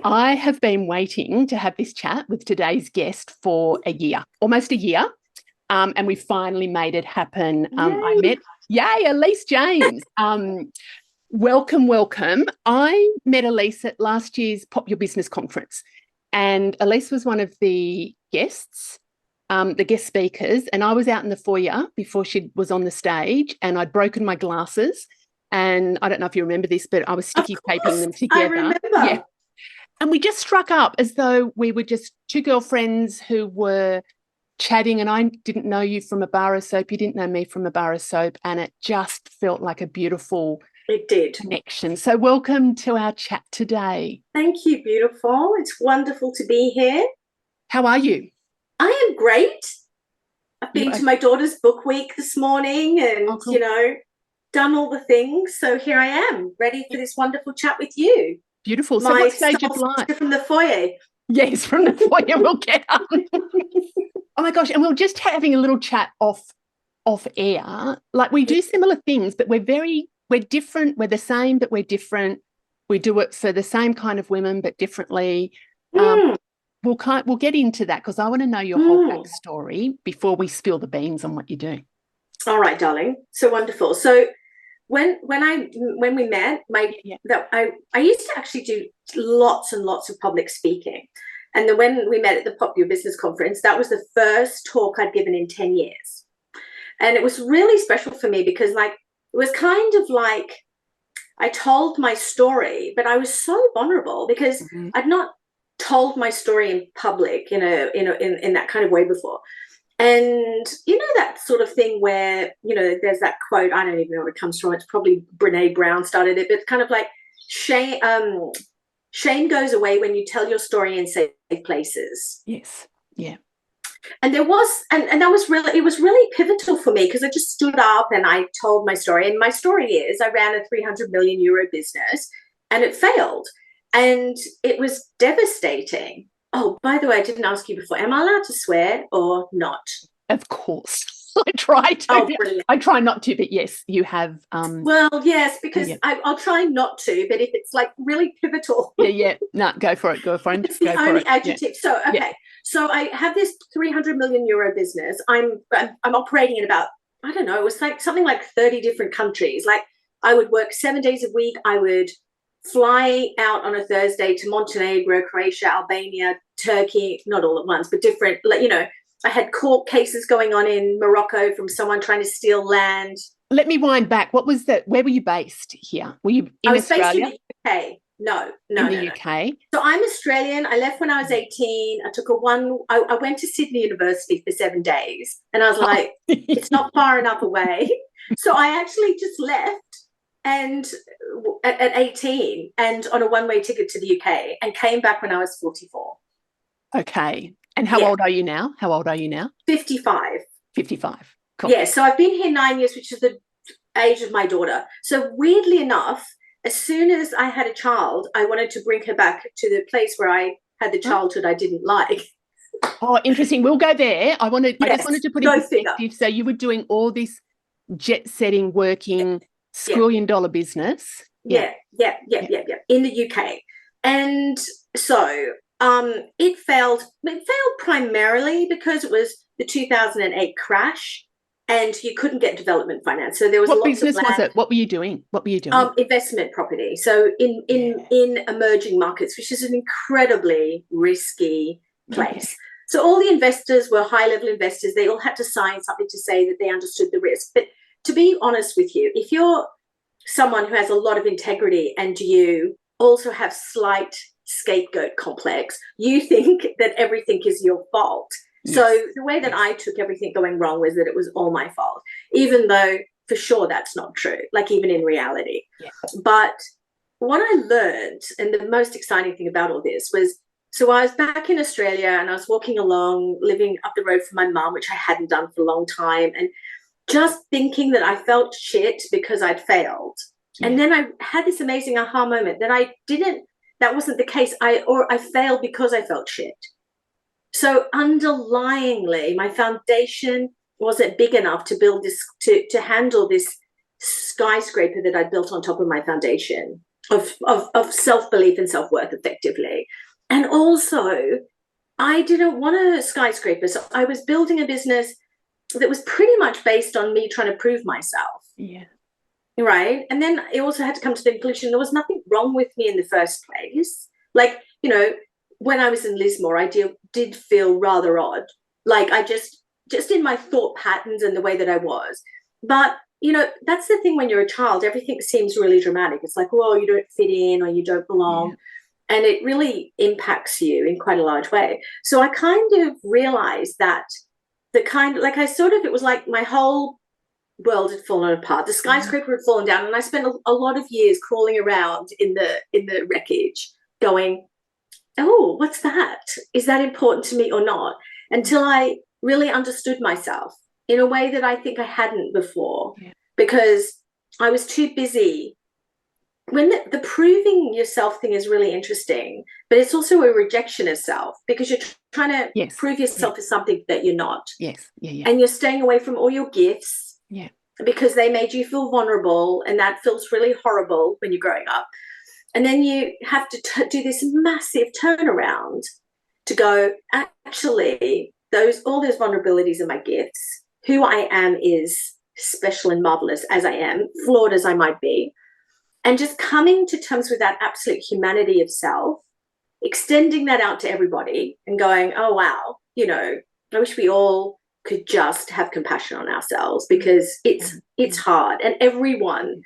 I have been waiting to have this chat with today's guest for a year, almost a year, and we finally made it happen. Alise James. Welcome. I met Alise at last year's Pop Your Business conference, and Alise was one of the guests, the guest speakers, and I was out in the foyer before she was on the stage, and I'd broken my glasses, and I don't know if you remember this, but I was sticky taping them together. I remember. Yeah. And we just struck up as though we were just two girlfriends who were chatting, and I didn't know you from a bar of soap. You didn't know me from a bar of soap, and it just felt like a beautiful connection. So welcome to our chat today. Thank you, beautiful. It's wonderful to be here. How are you? I am great. I've been to my daughter's book week this morning and, cool. Done all the things. So here I am, ready for this wonderful chat with you. Beautiful. So what stage of life? From the foyer. Yes, from the foyer we'll get up. Oh my gosh, and we're just having a little chat off air. Like, we do similar things, but we're different. We're the same, but we're different. We do it for the same kind of women, but differently. We'll get into that because I want to know your whole backstory before we spill the beans on what you do. All right, darling. So wonderful. So when we met, I used to actually do lots and lots of public speaking. And then when we met at the Pop Your Business conference, that was the first talk I'd given in 10 years. And it was really special for me because it was kind of like I told my story, but I was so vulnerable because I'd not told my story in public in that kind of way before. And that sort of thing where there's that quote, I don't even know where it comes from, it's probably Brene Brown started it, but it's kind of like shame goes away when you tell your story in safe places. Yes. Yeah. And it was really pivotal for me because I just stood up and I told my story. And my story is I ran a 300 million euro business and it failed. And it was devastating. Oh, by the way, I didn't ask you before. Am I allowed to swear or not? Of course. I try to. Oh, brilliant. I try not to, but yes, you have. Well, yes, because I'll try not to, but if it's really pivotal. Yeah. No, go for it. It's the only adjective. Yeah. So, okay. Yeah. So I have this 300 million euro business. I'm operating in about, I don't know, it was something like 30 different countries. I would work 7 days a week. I would fly out on a Thursday to Montenegro, Croatia, Albania, Turkey, not all at once, but different, I had court cases going on in Morocco from someone trying to steal land. Let me wind back. What was that? Where were you based here? Were you in Australia? I was based in the UK. No. In the UK. So I'm Australian. I left when I was 18. I went to Sydney University for 7 days and I was like, it's not far enough away. So I actually just left and at 18 and on a one-way ticket to the UK and came back when I was 44. Okay. And how old are you now? 55. 55. Cool. Yeah, so I've been here 9 years, which is the age of my daughter. So weirdly enough, as soon as I had a child, I wanted to bring her back to the place where I had the childhood I didn't like. Oh, interesting. We'll go there. I just wanted to put in perspective. So you were doing all this jet-setting, working, squillion-dollar business. Yeah. In the UK. And so it failed primarily because it was the 2008 crash and you couldn't get development finance. So there was what business was it? What were you doing? Investment property. So in emerging markets, which is an incredibly risky place. Okay. So all the investors were high-level investors. They all had to sign something to say that they understood the risk. But to be honest with you, if you're someone who has a lot of integrity and you also have slight scapegoat complex, you think that everything is your fault. Yes. So the way that I took everything going wrong was that it was all my fault, even though for sure that's not true, even in reality. Yeah. But what I learned, and the most exciting thing about all this was, so I was back in Australia and I was walking along, living up the road from my mum, which I hadn't done for a long time, and just thinking that I felt shit because I'd failed. Yeah. And then I had this amazing aha moment that wasn't the case. I failed because I felt shit. So underlyingly, my foundation wasn't big enough to build this, to handle this skyscraper that I built on top of my foundation. of self-belief and self-worth effectively. And also, I didn't want a skyscraper. So I was building a business that was pretty much based on me trying to prove myself. Yeah. Right. And then I also had to come to the conclusion there was nothing wrong with me in the first place. Like, you know, when I was in Lismore, I did feel rather odd. Like I just in my thought patterns and the way that I was. But, you know, that's the thing when you're a child, everything seems really dramatic. It's like, oh, you don't fit in or you don't belong. Yeah. And it really impacts you in quite a large way. So I kind of realized that it was like my whole world had fallen apart. The skyscraper had fallen down, and I spent a lot of years crawling around in the wreckage going, oh, what's that? Is that important to me or not? Until I really understood myself in a way that I think I hadn't before, because I was too busy. When the proving yourself thing is really interesting, but it's also a rejection of self, because you're trying to prove yourself as something that you're not. Yes. And you're staying away from all your gifts. Yeah. Because they made you feel vulnerable, and that feels really horrible when you're growing up. And then you have to do this massive turnaround to go, actually, all those vulnerabilities are my gifts. Who I am is special and marvelous as I am, flawed as I might be. And just coming to terms with that absolute humanity of self, extending that out to everybody and going, oh, wow, you know, I wish we all could just have compassion on ourselves, because it's hard, and everyone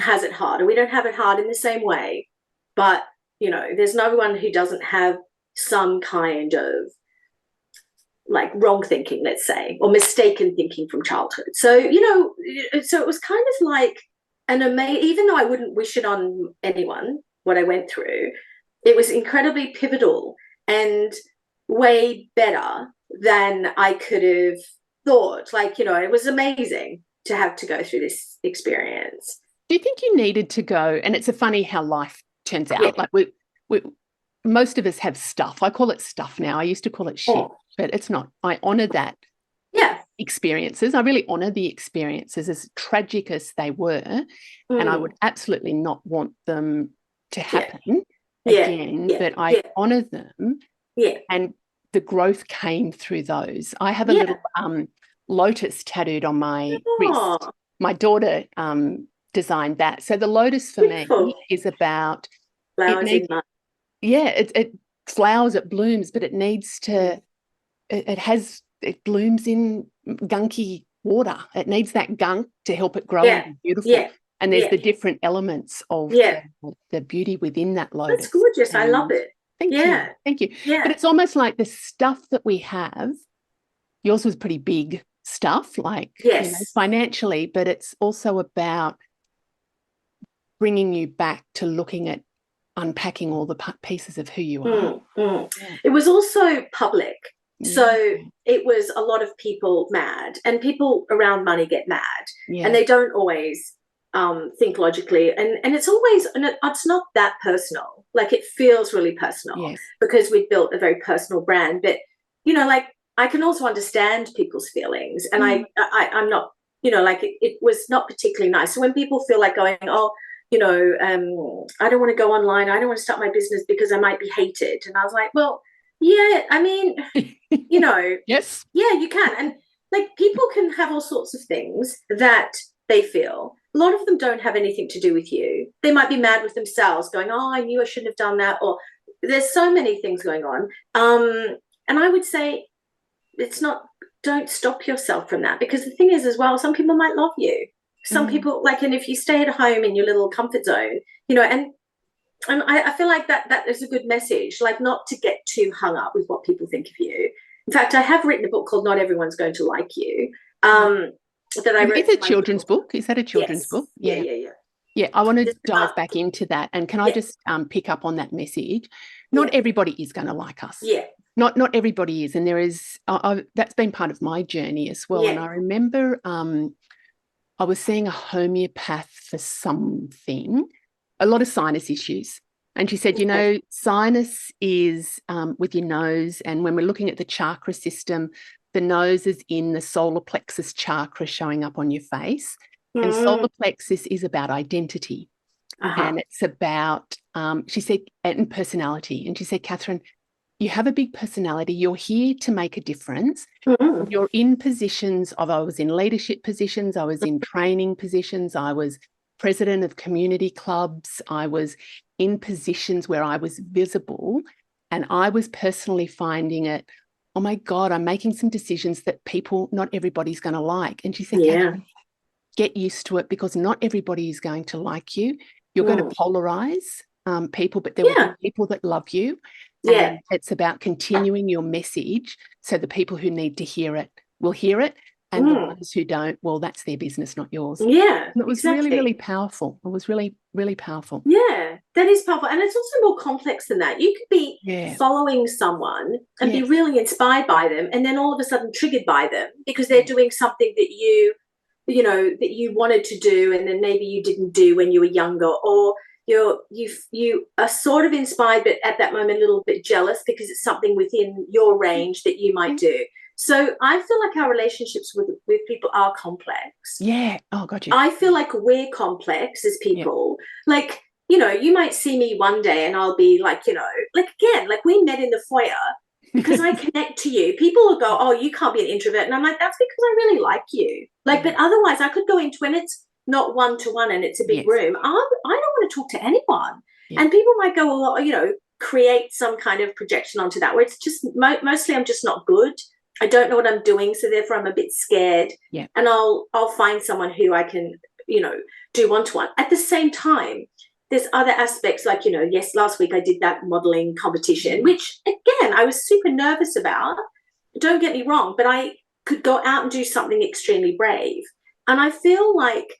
has it hard, and we don't have it hard in the same way. But, you know, there's no one who doesn't have some kind of like wrong thinking, let's say, or mistaken thinking from childhood. So, you know, so it was kind of like even though I wouldn't wish it on anyone, what I went through, it was incredibly pivotal and way better than I could have thought. Like, you know, it was amazing to have to go through this experience. Do you think you needed to go? And it's a funny how life turns out. Like we most of us have stuff. I call it stuff now. I used to call it shit, but it's not. I honour that. Experiences. I really honour the experiences, as tragic as they were, and I would absolutely not want them to happen again. But I honour them. And the growth came through those. I have a little lotus tattooed on my wrist. My daughter designed that. So the lotus for me is about flowers in mud. It flowers, it blooms, but it needs to. It blooms in gunky water. It needs that gunk to help it grow and be beautiful. And there's the different elements of the beauty within that lotus. That's gorgeous. I love it. Thank you. But it's almost like the stuff that we have, yours was pretty big stuff, like you know, financially, but it's also about bringing you back to looking at unpacking all the pieces of who you are. It was also public. So it was a lot of people mad, and people around money get mad, and they don't always think logically, and it's always, and it's not that personal. Like, it feels really personal because we've built a very personal brand. But, you know, like, I can also understand people's feelings, and I'm not, you know, like, it was not particularly nice. So when people feel like going, oh, you know, I don't want to go online, I don't want to start my business because I might be hated, and I was like, well, yeah, I mean, you know, you can. And like, people can have all sorts of things that they feel. A lot of them don't have anything to do with you. They might be mad with themselves, going, oh, I knew I shouldn't have done that. Or there's so many things going on. And I would say don't stop yourself from that, because the thing is as well, some people might love you. Some people, like, and if you stay at home in your little comfort zone, you know, and I feel like that is a good message, like, not to get too hung up with what people think of you. In fact, I have written a book called Not Everyone's Going to Like You. That I wrote. It's a children's book. Is that a children's book? Yeah, I want to dive back into that. And can I just pick up on that message? Not everybody is going to like us. Not everybody is. And there is, that's been part of my journey as well. And I remember I was seeing a homeopath for something, a lot of sinus issues. And she said, you know, sinus is with your nose. And when we're looking at the chakra system, the nose is in the solar plexus chakra showing up on your face. And solar plexus is about identity. And it's about, she said, and personality. And she said, Catherine, you have a big personality. You're here to make a difference. You're in positions of, I was in leadership positions. I was in training positions. I was president of community clubs. I was in positions where I was visible. And I was personally finding it, oh my God, I'm making some decisions that not everybody's going to like. And she said, Catherine, get used to it, because not everybody is going to like you. You're going to polarize people, but there will be people that love you. And it's about continuing your message so the people who need to hear it will hear it. And the ones who don't, well, that's their business, not yours. Yeah, and it was really, really powerful. It was really, really powerful. Yeah, that is powerful. And it's also more complex than that. You could be following someone and be really inspired by them, and then all of a sudden triggered by them because they're doing something that that you wanted to do, and then maybe you didn't do when you were younger, or you are sort of inspired, but at that moment a little bit jealous because it's something within your range that you might do. So I feel like our relationships with people are complex. Yeah. Oh, got you. I feel like we're complex as people. Yeah. Like, you might see me one day and I'll be like, again, like we met in the foyer because I connect to you. People will go, oh, you can't be an introvert. And I'm like, that's because I really like you. Like, but otherwise I could go into when it's not one-to-one and it's a big room. I don't want to talk to anyone. Yeah. And people might go, well, create some kind of projection onto that where it's just mostly I'm just not good. I don't know what I'm doing, so therefore I'm a bit scared. Yeah. And I'll find someone who I can, do one-to-one. At the same time, there's other aspects like, yes, last week I did that modeling competition, which again, I was super nervous about. Don't get me wrong, but I could go out and do something extremely brave. And I feel like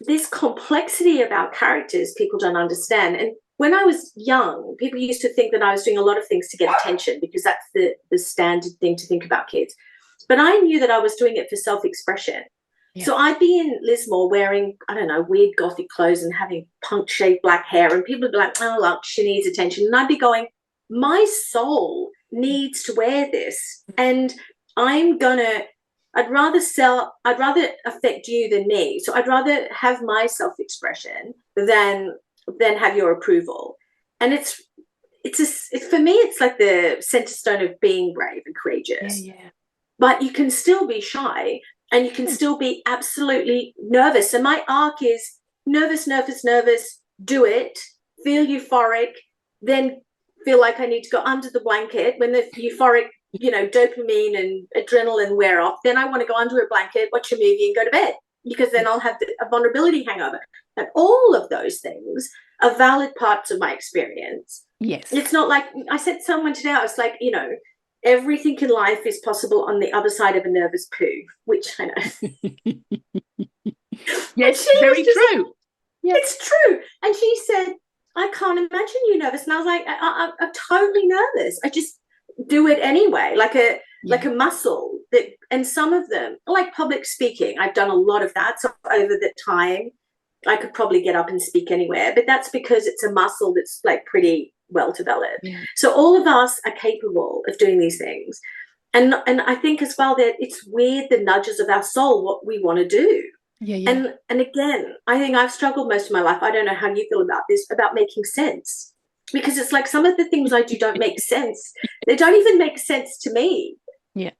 this complexity of our characters, people don't understand. And when I was young, people used to think that I was doing a lot of things to get attention because that's the standard thing to think about kids. But I knew that I was doing it for self-expression. Yeah. So I'd be in Lismore wearing, I don't know, weird gothic clothes and having punk-shaved black hair, and people would be like, oh, look, she needs attention. And I'd be going, my soul needs to wear this. And I'd rather affect you than me. So I'd rather have my self-expression than have your approval. And it's for me, it's like the center stone of being brave and courageous. Yeah. But you can still be shy and you can still be absolutely nervous. And my arc is nervous, do it, feel euphoric, then feel like I need to go under the blanket. When the euphoric, dopamine and adrenaline wear off, then I want to go under a blanket, watch a movie and go to bed, because then I'll have a vulnerability hangover. And all of those things are valid parts of my experience. Yes. It's not like, I said to someone today, I was like, everything in life is possible on the other side of a nervous poo, which I know. Yes, very true. Yes. It's true. And she said, I can't imagine you nervous. And I was like, I'm totally nervous. I just do it anyway, like a muscle. And some of them, like public speaking, I've done a lot of that. So over the time, I could probably get up and speak anywhere, but that's because it's a muscle that's like pretty well developed. Yeah. So all of us are capable of doing these things. And I think as well that it's weird, the nudges of our soul, what we want to do. Yeah, yeah. And again, I think I've struggled most of my life. I don't know how you feel about this, about making sense. Because it's like some of the things I do don't make sense. They don't even make sense to me. Yeah.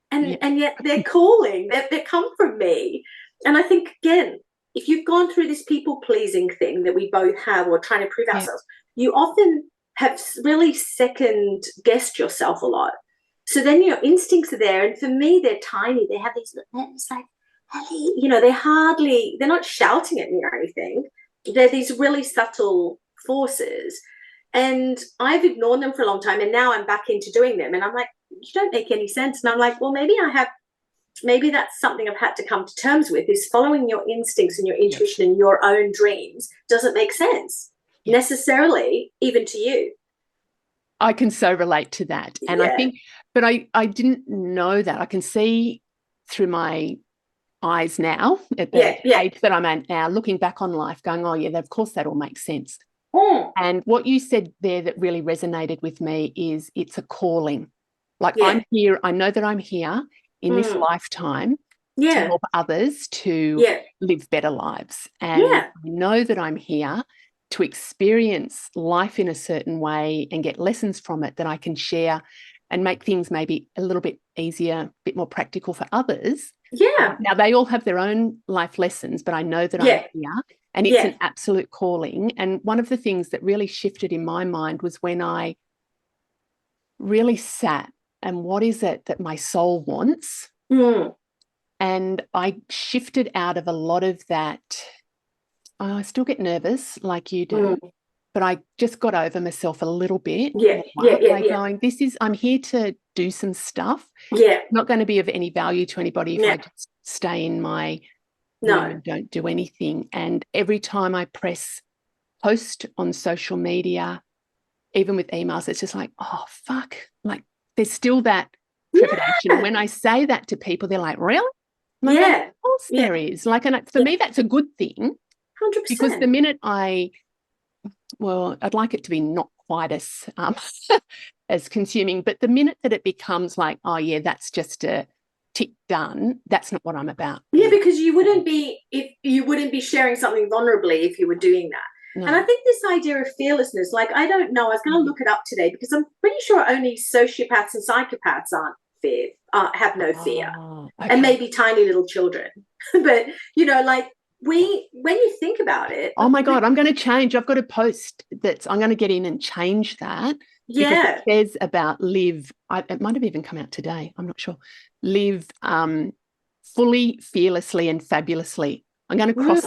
And yet they're calling. They come from me. And I think, again, if you've gone through this people-pleasing thing that we both have, or trying to prove ourselves, you often have really second-guessed yourself a lot. So then your instincts are there. And for me, they're tiny. They have these, it's like, they're not shouting at me or anything. They're these really subtle forces. And I've ignored them for a long time. And now I'm back into doing them. And I'm like, you don't make any sense. And I'm like, well, maybe that's something I've had to come to terms with, is following your instincts and your intuition and your own dreams doesn't make sense necessarily, even to you. I can so relate to that. And I think, but I didn't know that. I can see through my eyes now at the age that I'm at now, looking back on life, going, oh, yeah, of course that all makes sense. And what you said there that really resonated with me is it's a calling. Like I'm here, I know that I'm here in this lifetime Yeah. help others to Yeah. live better lives. And Yeah. I know that I'm here to experience life in a certain way and get lessons from it that I can share and make things maybe a little bit easier, a bit more practical for others. Yeah. Now, they all have their own life lessons, but I know that I'm here and it's an absolute calling. And one of the things that really shifted in my mind was when I really sat and what is it that my soul wants? And I shifted out of a lot of that. I still get nervous like you do, but I just got over myself a little bit. Going, I'm here to do some stuff. Not going to be of any value to anybody if I just stay in my room and don't do anything. And every time I press post on social media, even with emails, it's just like, oh, fuck. Like there's still that trepidation. And when I say that to people, they're like, really? Like, of course there is. Like, and for me, that's a good thing. 100%. Because the minute I'd like it to be not quite as as consuming, but the minute that it becomes like, oh yeah, that's just a tick done, that's not what I'm about. Yeah, because you wouldn't be sharing something vulnerably if you were doing that. No. And I think this idea of fearlessness, like, I don't know, I was going to look it up today because I'm pretty sure only sociopaths and psychopaths have no fear, and maybe tiny little children. But, you know, like, when you think about it. Oh, my God, I'm going to change. I've got a post I'm going to get in and change that. Yeah. Because it says about live, it might have even come out today, I'm not sure, live fully, fearlessly and fabulously. I'm going to cross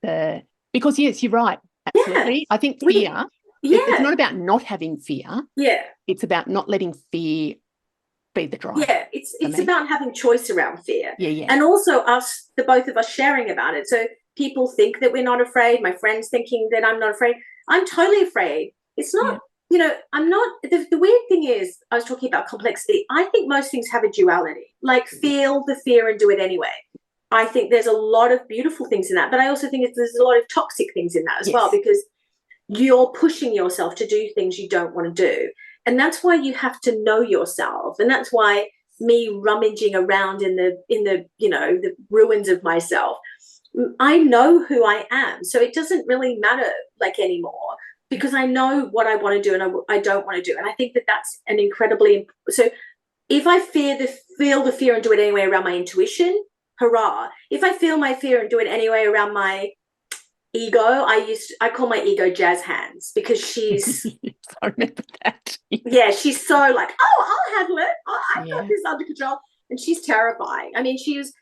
the because, yes, you're right, absolutely. Yeah. I think fear, it's not about not having fear. Yeah. It's about not letting fear be the driver. Yeah, it's about having choice around fear. Yeah. And also the both of us sharing about it. So people think that we're not afraid. My friends thinking that I'm not afraid. I'm totally afraid. It's not, you know, I'm not. The weird thing is, I was talking about complexity. I think most things have a duality, like feel the fear and do it anyway. I think there's a lot of beautiful things in that, but I also think there's a lot of toxic things in that as well, because you're pushing yourself to do things you don't want to do. And that's why you have to know yourself. And that's why me rummaging around in the you know, the ruins of myself, I know who I am. So it doesn't really matter like anymore, because I know what I want to do and I don't want to do. And I think that that's an incredibly, so if I feel the fear and do it anyway around my intuition, hurrah. If I feel my fear and do it anyway around my ego, I call my ego Jazz Hands, because she's I remember that. Yeah, she's so like, oh, I'll handle it. I've got this under control. And she's terrifying. I mean, she was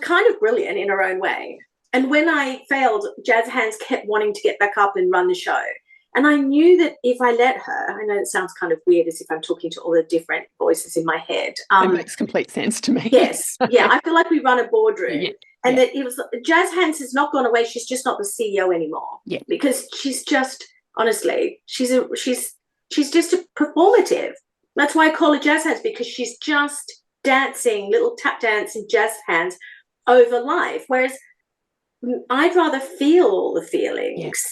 kind of brilliant in her own way. And when I failed, Jazz Hands kept wanting to get back up and run the show. And I knew that if I let her, I know it sounds kind of weird as if I'm talking to all the different voices in my head. It makes complete sense to me. Yes. Yeah. I feel like we run a boardroom. And that it was, Jazz Hands has not gone away. She's just not the CEO anymore. Yeah. Because she's just, honestly, she's just a performative. That's why I call her Jazz Hands, because she's just dancing, little tap dance and jazz hands over life. Whereas I'd rather feel the feelings.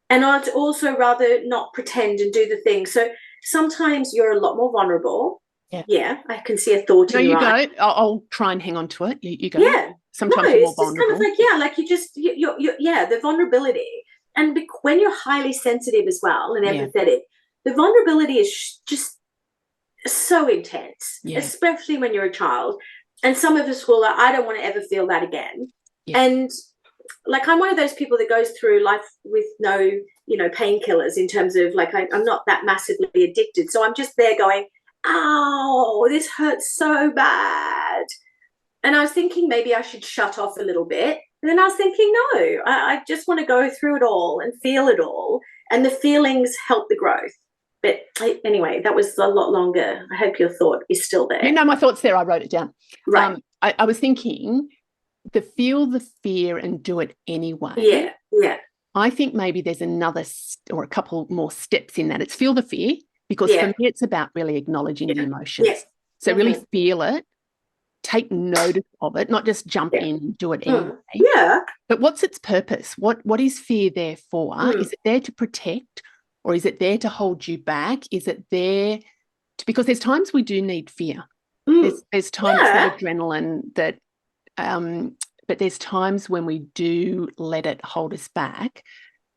And I'd also rather not pretend and do the thing. So sometimes you're a lot more vulnerable. Yeah, I can see a thought in your eye. Go. I'll try and hang on to it. You go. Yeah. Sometimes you're more vulnerable. Kind of like, like you're the vulnerability. And when you're highly sensitive as well and empathetic, the vulnerability is just so intense, especially when you're a child. And some of us will, like, I don't want to ever feel that again. And like, I'm one of those people that goes through life with no, you know, painkillers, in terms of like, I'm not that massively addicted. So I'm just there going, ow, this hurts so bad. And I was thinking maybe I should shut off a little bit. And then I was thinking, no, I just want to go through it all and feel it all. And the feelings help the growth. But anyway, that was a lot longer. I hope your thought is still there. No, my thought's there. I wrote it down. Right. I was thinking, feel the fear and do it anyway. Yeah. I think maybe there's another or a couple more steps in that. It's feel the fear, because for me it's about really acknowledging the emotions. So really feel it, take notice of it, not just jump in and do it anyway. But what's its purpose? What is fear there for? Is it there to protect, or is it there to hold you back? Is it there because there's times we do need fear. There's times that adrenaline, that but there's times when we do let it hold us back.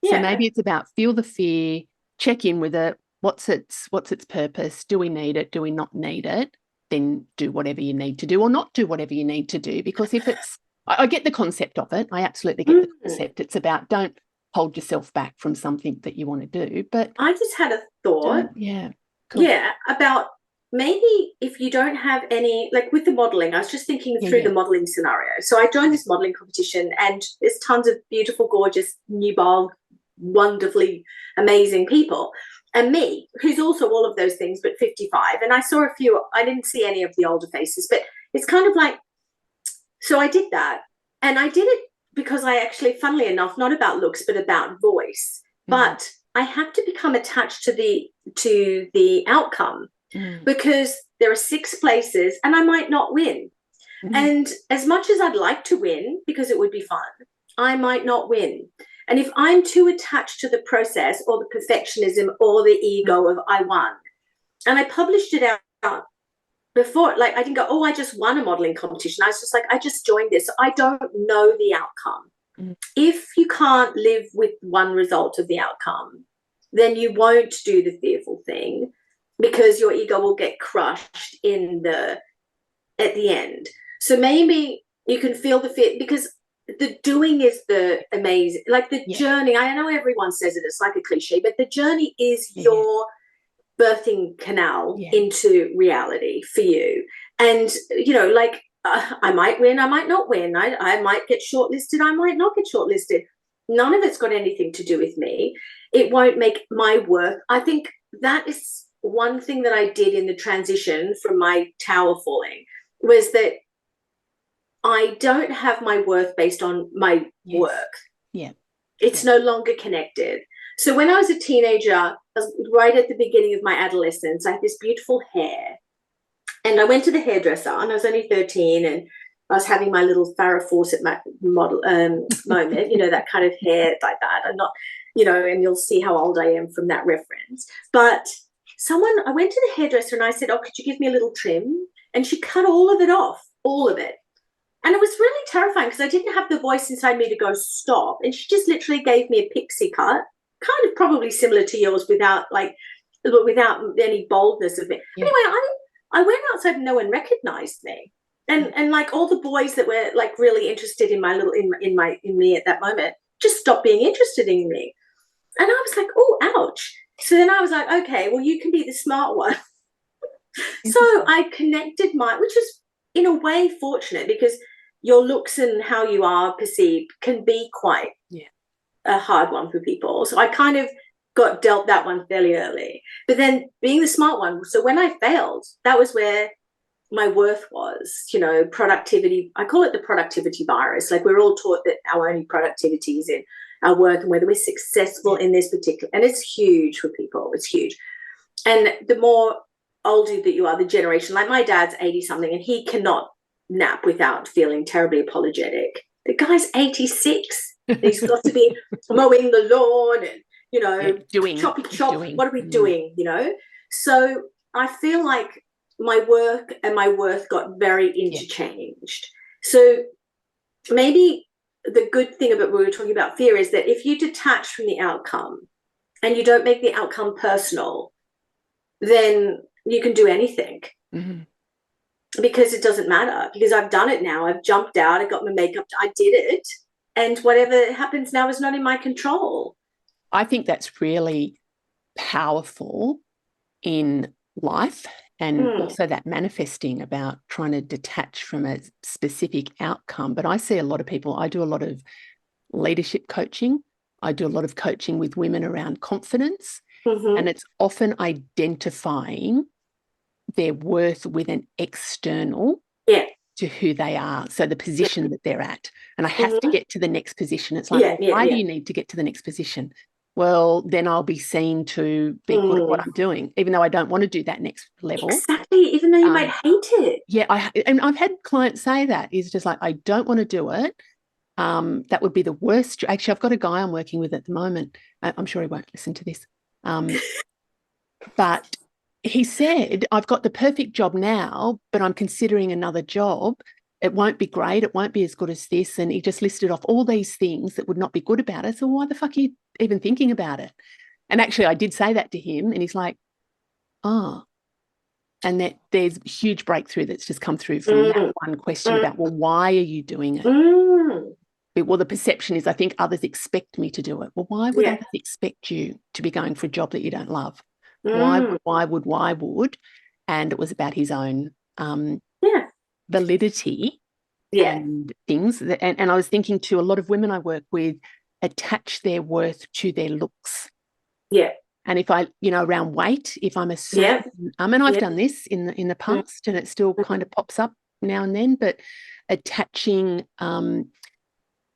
So Yeah. maybe it's about feel the fear, check in with it. What's its purpose? Do we need it? Do we not need it? Then do whatever you need to do, or not do whatever you need to do. Because if it's, I get the concept of it. I absolutely get the concept. It's about don't hold yourself back from something that you want to do. But I just had a thought. Yeah. Cool. Yeah, about maybe if you don't have any, like with the modeling, I was just thinking through the modeling scenario. So I joined this modeling competition, and there's tons of beautiful, gorgeous, nubile, wonderfully amazing people. And me, who's also all of those things, but 55. And I saw a few, I didn't see any of the older faces, but it's kind of like, so I did that. And I did it because I actually, funnily enough, not about looks, but about voice. But I have to become attached to the outcome because there are 6 places and I might not win. And as much as I'd like to win, because it would be fun, I might not win. And if I'm too attached to the process or the perfectionism or the ego of I won, and I published it out before, like I didn't go, oh, I just won a modeling competition. I was just like, I just joined this. I don't know the outcome. If you can't live with one result of the outcome, then you won't do the fearful thing because your ego will get crushed at the end. So maybe you can feel the fear, because the doing is the amazing, like the journey. I know everyone says it, it's like a cliche, but the journey is your birthing canal into reality for you. And, you know, like I might win, I might not win. I might get shortlisted, I might not get shortlisted. None of it's got anything to do with me. It won't make my worth. I think that is one thing that I did in the transition from my tower falling, was that I don't have my worth based on my work. Yeah. It's no longer connected. So when I was a teenager, I was right at the beginning of my adolescence, I had this beautiful hair. And I went to the hairdresser, and I was only 13, and I was having my little Farrah Fawcett model moment, you know, that kind of hair like that. I'm not, you know, and you'll see how old I am from that reference. But I went to the hairdresser and I said, oh, could you give me a little trim? And she cut all of it off, all of it. And it was really terrifying because I didn't have the voice inside me to go stop. And she just literally gave me a pixie cut, kind of probably similar to yours without any boldness of it. Anyway, I went outside and no one recognized me. And like all the boys that were like really interested in in me at that moment just stopped being interested in me. And I was like, oh, ouch. So then I was like, okay, well, you can be the smart one. So I connected which was in a way fortunate, because your looks and how you are perceived can be quite a hard one for people. So I kind of got dealt that one fairly early. But then being the smart one, so when I failed, that was where my worth was, you know, productivity. I call it the productivity virus. Like we're all taught that our only productivity is in our work and whether we're successful in this particular, and it's huge for people. It's huge. And the more older that you are, the generation, like my dad's 80 something and he cannot nap without feeling terribly apologetic. The guy's 86. He's got to be mowing the lawn and, you know, chop. What are we doing, you know? So I feel like my work and my worth got very interchanged. So maybe the good thing about what we were talking about fear is that if you detach from the outcome and you don't make the outcome personal, then you can do anything. Because it doesn't matter, because I've done it now. I've jumped out, I got my makeup, I did it, and whatever happens now is not in my control. I think that's really powerful in life, and also that manifesting about trying to detach from a specific outcome. But I see a lot of people, I do a lot of leadership coaching. I do a lot of coaching with women around confidence, and it's often identifying their worth with an external to who they are. So the position that they're at. And I have to get to the next position. It's like, why do you need to get to the next position? Well, then I'll be seen to be good at what I'm doing, even though I don't want to do that next level. Exactly, even though you might hate it. Yeah, and I've had clients say that, is just like, I don't want to do it. That would be the worst. Actually, I've got a guy I'm working with at the moment. I'm sure he won't listen to this. But he said, I've got the perfect job now, but I'm considering another job it won't be great. It won't be as good as this. And he just listed off all these things that would not be good about it. So why the fuck are you even thinking about it? And actually, I did say that to him, and he's like, oh. And that there's a huge breakthrough that's just come through from that one question about, well, why are you doing it? Well, the perception is, I think others expect me to do it. Well, why would others expect you to be going for a job that you don't love? Why would? And it was about his own validity and things. And I was thinking too, a lot of women I work with attach their worth to their looks. Yeah. And if I, around weight, if I'm a certain, and I've done this in the past, and it still kind of pops up now and then, but attaching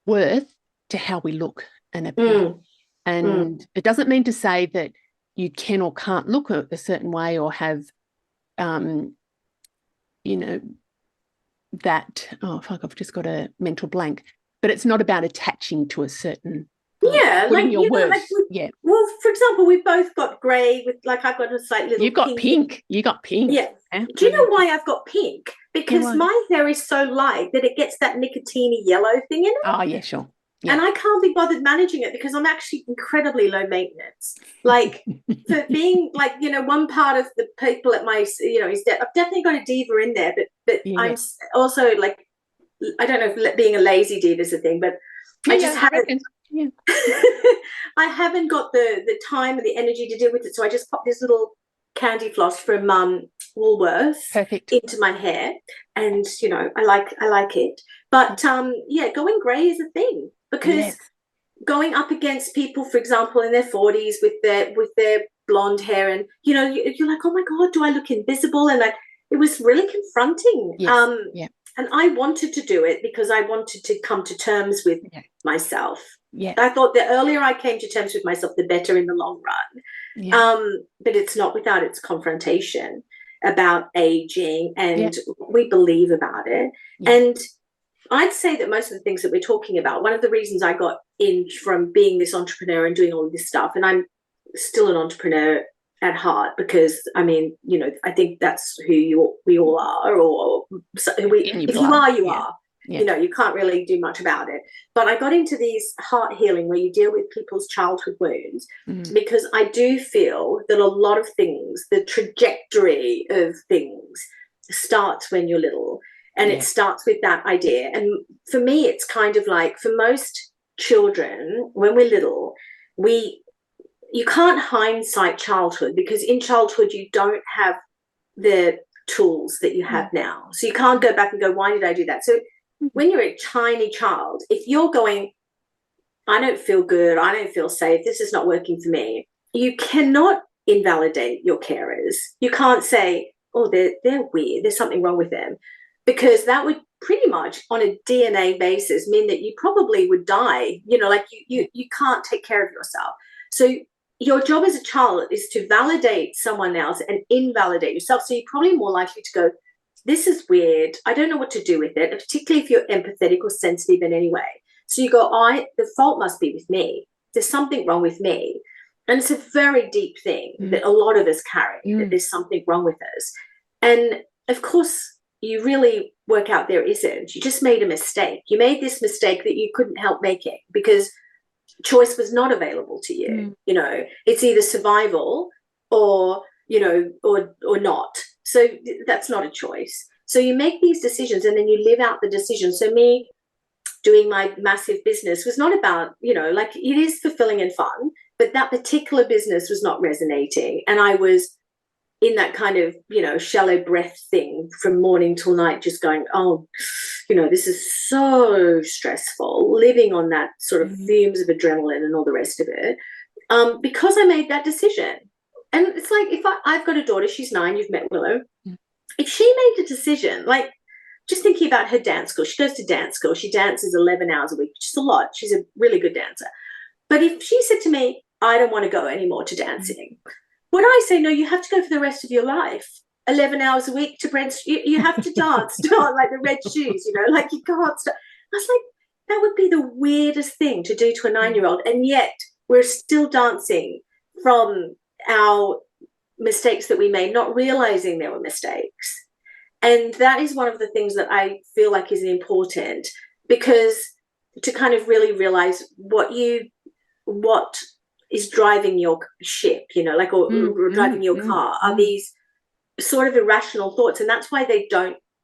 worth to how we look and appear. And it doesn't mean to say that you can or can't look a certain way or have, that, oh, fuck, I've just got a mental blank. But it's not about attaching to a certain like your worth. Well, for example, we've both got grey with, like, I've got a slight little. You've got pink. You got pink. Yeah. Do you know why I've got pink? Because my hair is so light that it gets that nicotine yellow thing in it. Oh yeah, sure. Yeah. And I can't be bothered managing it because I'm actually incredibly low maintenance. Like, for being, like, one part of the people at my, is that I've definitely got a diva in there, but I'm also, like, I don't know if being a lazy diva is a thing, but I just haven't. I haven't got the time and the energy to deal with it, so I just pop this little candy floss from Woolworths into my hair, and I like it. But going grey is a thing, because going up against people, for example, in their 40s with their blonde hair, and you're like, oh my God, do I look invisible? And it was really confronting. And I wanted to do it because I wanted to come to terms with myself. Yeah. I thought the earlier I came to terms with myself, the better in the long run. Yeah. But it's not without its confrontation about aging, and we believe about it. Yeah. And I'd say that most of the things that we're talking about, one of the reasons I got in from being this entrepreneur and doing all of this stuff, and I'm still an entrepreneur at heart, because I think that's who we all are, or if you are, you are. Yeah. You can't really do much about it. But I got into these heart healing where you deal with people's childhood wounds, because I do feel that a lot of things, the trajectory of things, starts when you're little, and it starts with that idea. And for me, it's kind of like, for most children, when we're little, you can't hindsight childhood, because in childhood you don't have the tools that you have now. So you can't go back and go, why did I do that? So when you're a tiny child, if you're going, I don't feel good, I don't feel safe, this is not working for me, you cannot invalidate your carers. You can't say, oh, they're weird, there's something wrong with them, because that would pretty much on a DNA basis mean that you probably would die. You can't take care of yourself. So your job as a child is to validate someone else and invalidate yourself. So you're probably more likely to go, this is weird, I don't know what to do with it, particularly if you're empathetic or sensitive in any way. So you go, the fault must be with me. There's something wrong with me. And it's a very deep thing that a lot of us carry, that there's something wrong with us. And of course, you really work out there isn't. You just made a mistake. You made this mistake that you couldn't help making, because choice was not available to you. It's either survival or not. So that's not a choice. So you make these decisions and then you live out the decision. So me doing my massive business was not about, like, it is fulfilling and fun, but that particular business was not resonating. And I was in that kind of, shallow breath thing from morning till night, just going, oh, this is so stressful, living on that sort of fumes of adrenaline and all the rest of it, because I made that decision. And it's like, if I've got a daughter, she's 9, you've met Willow. If she made a decision, like, just thinking about her dance school, she goes to dance school, she dances 11 hours a week, which is a lot. She's a really good dancer. But if she said to me, I don't want to go anymore to dancing, would I say, no, you have to go for the rest of your life, 11 hours a week to Brent's, you have to dance, like the red shoes, like you can't stop. I was like, that would be the weirdest thing to do to a 9-year-old. And yet we're still dancing from our mistakes that we made, not realizing they were mistakes. And that is one of the things that I feel like is important, because to kind of really realize what is driving your ship, you know, like, or driving your car, are these sort of irrational thoughts. And that's why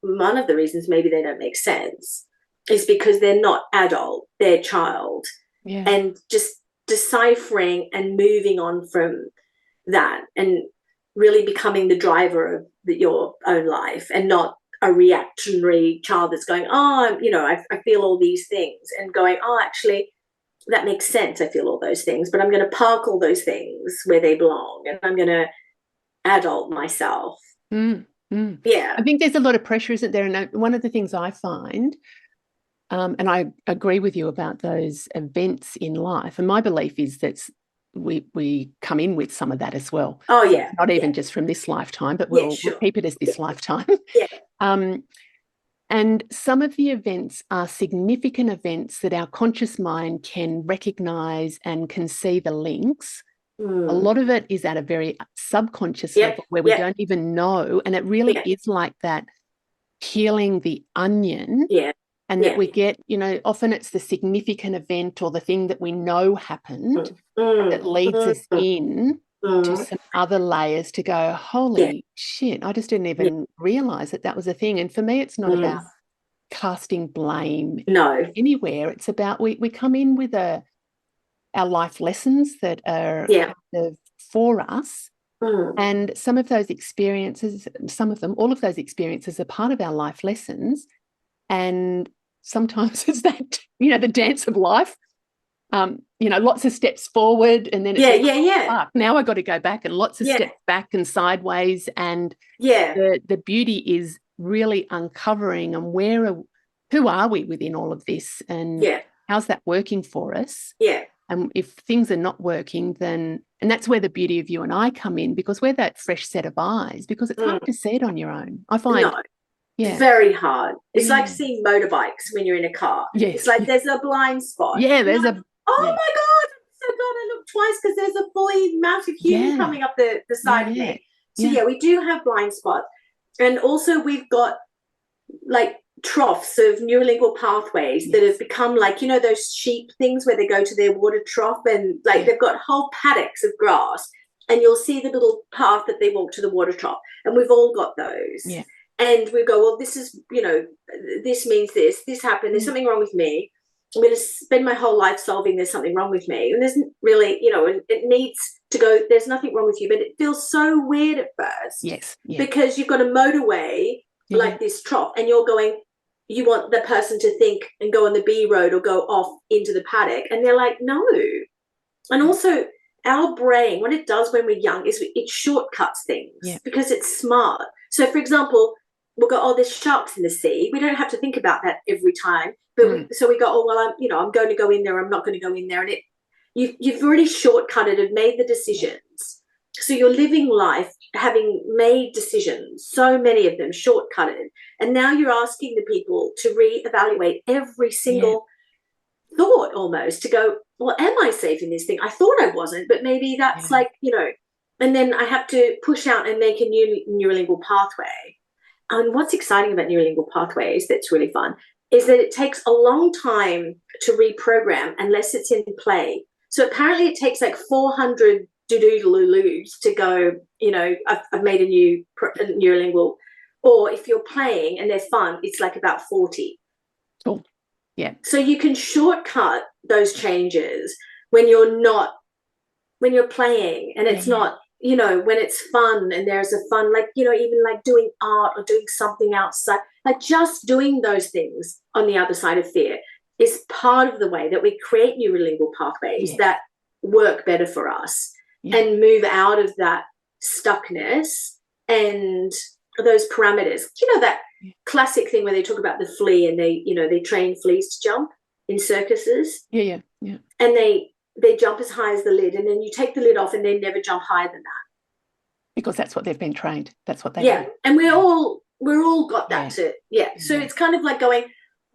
one of the reasons maybe they don't make sense is because they're not adult, they're child. Yeah. And just deciphering and moving on from that and really becoming the driver of your own life, and not a reactionary child that's going, oh, you know, I feel all these things, and going, oh, actually, that makes sense. I feel all those things, but I'm going to park all those things where they belong, and I'm going to adult myself. Yeah. I think there's a lot of pressure, isn't there? And one of the things I find, and I agree with you about those events in life, and my belief is that we come in with some of that as well. Oh, yeah. Not even just from this lifetime, but we'll keep it as this lifetime. Yeah. And some of the events are significant events that our conscious mind can recognize and can see the links. A lot of it is at a very subconscious level where we don't even know. And it really is like that peeling the onion. And that we get, you know, often it's the significant event or the thing that we know happened that leads us in to some other layers to go, holy shit, I just didn't even realize that was a thing. And for me, it's not about casting blame anywhere. It's about we come in with our life lessons that are for us. And some of those experiences, all of those experiences are part of our life lessons. And sometimes it's that, you know, the dance of life, you know, lots of steps forward, and then it's now I got to go back, and lots of steps back and sideways. And the beauty is really uncovering and who are we within all of this, and how's that working for us? And if things are not working, then, and that's where the beauty of you and I come in, because we're that fresh set of eyes, because it's hard to see it on your own. I find it's very hard. It's like seeing motorbikes when you're in a car. It's like there's a blind spot. There's like, oh my God, I'm so glad I looked twice, because there's a fully massive human coming up the side of me. So we do have blind spots. And also we've got like troughs of neurolingual pathways that have become like, you know, those sheep things where they go to their water trough, and like they've got whole paddocks of grass, and you'll see the little path that they walk to the water trough. And we've all got those. And we go, well, this is, you know, this means this happened, there's something wrong with me. I'm going to spend my whole life solving there's something wrong with me. And there's really, you know, it needs to go, there's nothing wrong with you, but it feels so weird at first. Because you've got a motorway like this trough, and you're going, you want the person to think and go on the B road or go off into the paddock. And they're like, no. And also our brain, what it does when we're young is it shortcuts things because it's smart. So, for example, we'll go, oh, there's sharks in the sea. We don't have to think about that every time. But so we go, oh, well, I'm going to go in there. I'm not going to go in there. And you've already shortcutted and made the decisions. So you're living life having made decisions, so many of them shortcutted. And now you're asking the people to reevaluate every single thought, almost, to go, well, am I safe in this thing? I thought I wasn't, but maybe that's like, you know, and then I have to push out and make a new neurolingual pathway. And what's exciting about neurolingual pathways that's really fun is that it takes a long time to reprogram unless it's in play. So apparently it takes like 400 do-do-do-loos to go, you know, I've made a new neurolingual, or if you're playing and they're fun, it's like about 40. Cool. Yeah. So you can shortcut those changes when you're playing, and it's not, you know, when it's fun and there's a fun, like, you know, even like doing art or doing something outside, like just doing those things on the other side of fear is part of the way that we create neurolingual pathways that work better for us and move out of that stuckness and those parameters. You know, that classic thing where they talk about the flea and they, you know, they train fleas to jump in circuses. Yeah. And they jump as high as the lid, and then you take the lid off and they never jump higher than that. Because that's what they've been trained. That's what they do. And we're all got that too. So it's kind of like going,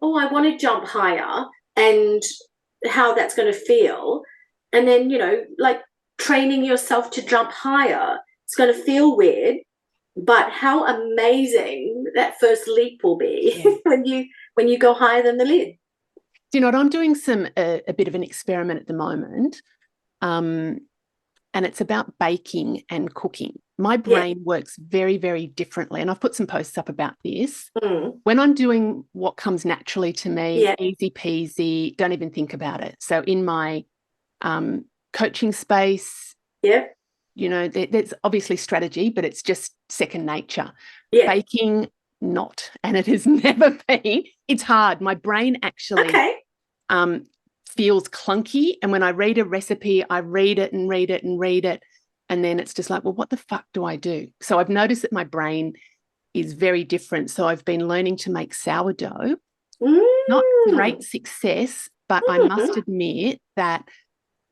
oh, I want to jump higher, and how that's going to feel. And then, you know, like training yourself to jump higher, it's going to feel weird, but how amazing that first leap will be when you go higher than the lid. Do you know what? I'm doing a bit of an experiment at the moment, and it's about baking and cooking. My brain works very, very differently, and I've put some posts up about this. When I'm doing what comes naturally to me, easy peasy, don't even think about it. So in my coaching space, you know, there's obviously strategy, but it's just second nature. Baking, not, and it has never been. It's hard. My brain actually feels clunky, and when I read a recipe, I read it and read it and read it, and then it's just like, well, what the fuck do I do? So I've noticed that my brain is very different. So I've been learning to make sourdough. Not great success, but I must admit that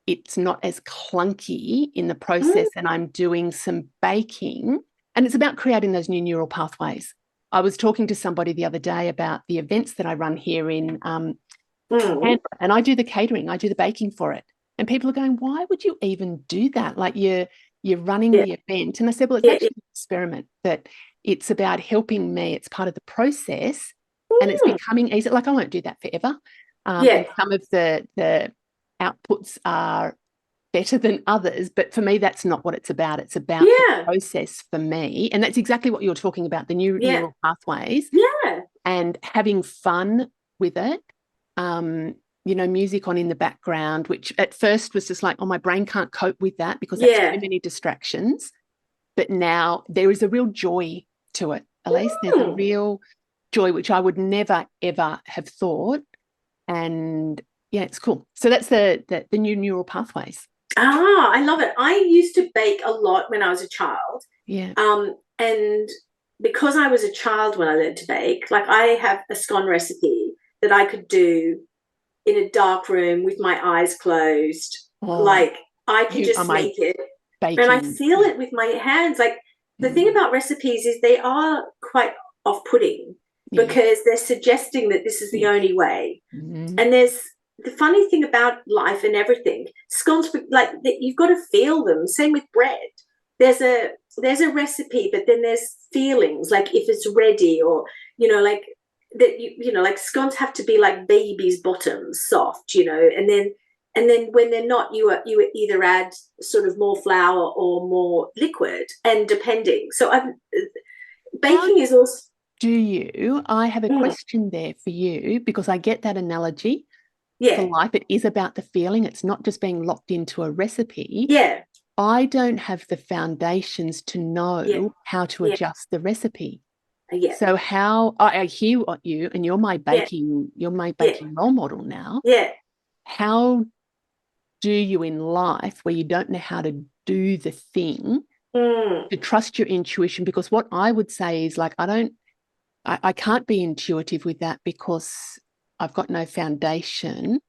it's not as clunky in the process, and I'm doing some baking, and it's about creating those new neural pathways. I was talking to somebody the other day about the events that I run here in Canberra, and I do the catering, I do the baking for it. And people are going, why would you even do that? Like you're running the event. And I said, well, it's actually an experiment, that it's about helping me. It's part of the process, and it's becoming easy. Like I won't do that forever. And some of the outputs are better than others, but for me, that's not what it's about. It's about the process for me. And that's exactly what you're talking about, the new neural pathways and having fun with it. You know, music on in the background, which at first was just like, oh, my brain can't cope with that because that's too many distractions. But now there is a real joy to it, Alise. There's a real joy, which I would never, ever have thought. And yeah, it's cool. So that's the new neural pathways. I love it. I used to bake a lot when I was a child. And because I was a child when I learned to bake, like I have a scone recipe that I could do in a dark room with my eyes closed. Like I could just make it baking. And I feel it with my hands. Like the thing about recipes is they are quite off-putting because they're suggesting that this is the only way. And there's the funny thing about life and everything, scones, like you've got to feel them. Same with bread. There's a recipe, but then there's feelings, like if it's ready, or you know, like that. You know, like scones have to be like baby's bottoms, soft. You know, and then when they're not, you either add sort of more flour or more liquid, and depending. So baking is also. Do you? I have a question there for you, because I get that analogy. For life, it is about the feeling. It's not just being locked into a recipe. I don't have the foundations to know how to adjust the recipe. So how I hear what you, and you're my baking role model now. How do you in life, where you don't know how to do the thing, to trust your intuition? Because what I would say is, like, I can't be intuitive with that because I've got no foundation.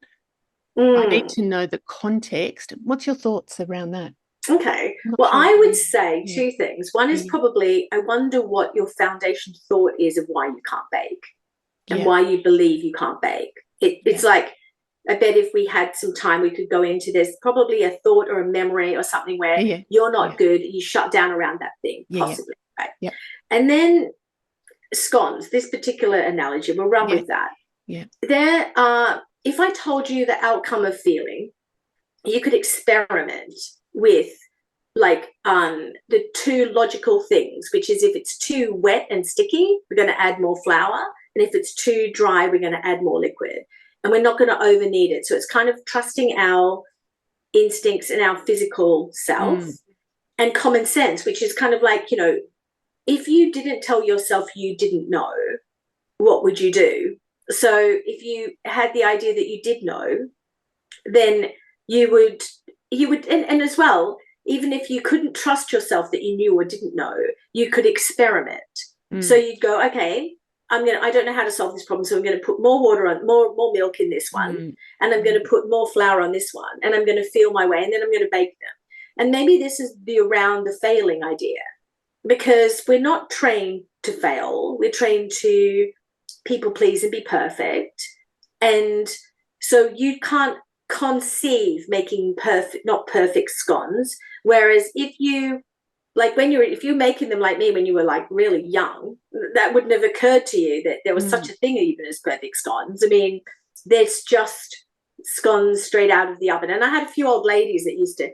I need to know the context. What's your thoughts around that? Okay. Well, sure. I would say two things. One is probably, I wonder what your foundation thought is of why you can't bake and why you believe you can't bake. It's like, I bet if we had some time, we could go into this, probably a thought or a memory or something where you're not good, you shut down around that thing, possibly. Right? And then scones, this particular analogy, we'll run with that. There are, if I told you the outcome of feeling, you could experiment with like the two logical things, which is if it's too wet and sticky, we're going to add more flour. And if it's too dry, we're going to add more liquid. And we're not going to over knead it. So it's kind of trusting our instincts and our physical self and common sense, which is kind of like, you know, if you didn't tell yourself you didn't know, what would you do? So if you had the idea that you did know, then you would, and as well, even if you couldn't trust yourself that you knew or didn't know, you could experiment. So you'd go, okay, I don't know how to solve this problem, so I'm going to put more water on, more milk in this one, and I'm going to put more flour on this one, and I'm going to feel my way, and then I'm going to bake them. And maybe this is around the failing idea, because we're not trained to fail. We're trained to people please and be perfect. And so you can't conceive making not perfect scones. Whereas if you like if you're making them like me when you were like really young, that wouldn't have occurred to you that there was such a thing even as perfect scones. I mean, there's just scones straight out of the oven. And I had a few old ladies that used to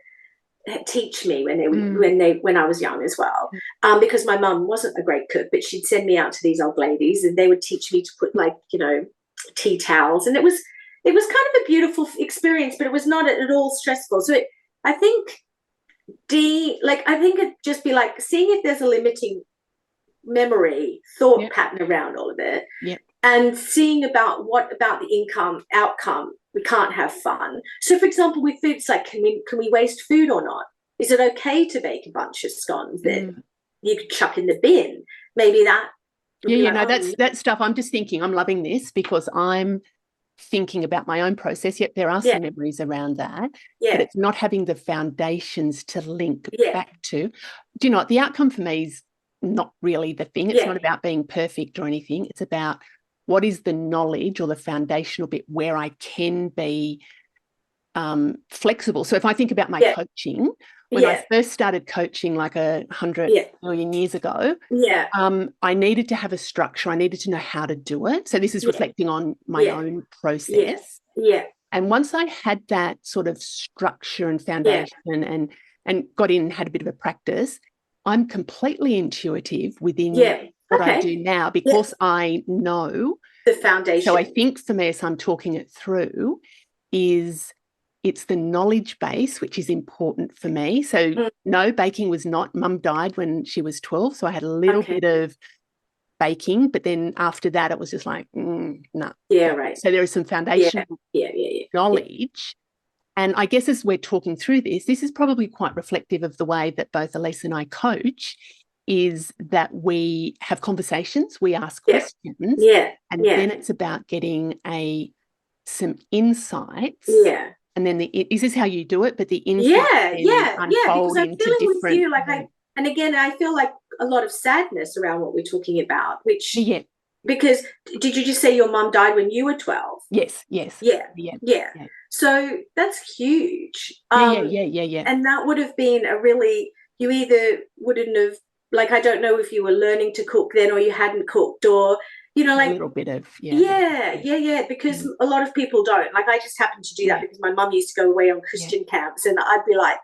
teach me when I was young as well, because my mum wasn't a great cook, but she'd send me out to these old ladies and they would teach me to put like, you know, tea towels, and it was kind of a beautiful experience, but it was not at all stressful. So I think it'd just be like seeing if there's a limiting memory thought pattern around all of it, and seeing about what about the outcome. We can't have fun. So for example, with food, it's like, can we waste food or not? Is it okay to bake a bunch of scones that you could chuck in the bin? Maybe that that's stuff I'm just thinking. I'm loving this because I'm thinking about my own process. Yet there are some memories around that, but it's not having the foundations to link back to. Do you know what? The outcome for me is not really the thing. It's not about being perfect or anything. It's about what is the knowledge or the foundational bit where I can be flexible. So if I think about my coaching, when I first started coaching like 100 million years ago, I needed to have a structure. I needed to know how to do it. So this is reflecting on my own process. And once I had that sort of structure and foundation and got in and had a bit of a practice, I'm completely intuitive within what I do now because I know the foundation. So I think for me, as I'm talking it through, it's the knowledge base, which is important for me. So no, baking was not, Mum died when she was 12. So I had a little bit of baking, but then after that, it was just like, no. Yeah, right. So there is some foundational knowledge. And I guess as we're talking through this is probably quite reflective of the way that both Alise and I coach, is that we have conversations, we ask questions, and then it's about getting some insights. And then is this how you do it? But the insights unfold because I'm into feeling different. With you, like and again, I feel like a lot of sadness around what we're talking about, which because did you just say your mum died when you were 12? Yes. Yeah. So that's huge. Yeah. And that would have been you either wouldn't have, like, I don't know if you were learning to cook then or you hadn't cooked, or, you know, like a little bit of, because a lot of people don't. Like, I just happened to do that because my mum used to go away on Christian camps, and I'd be like,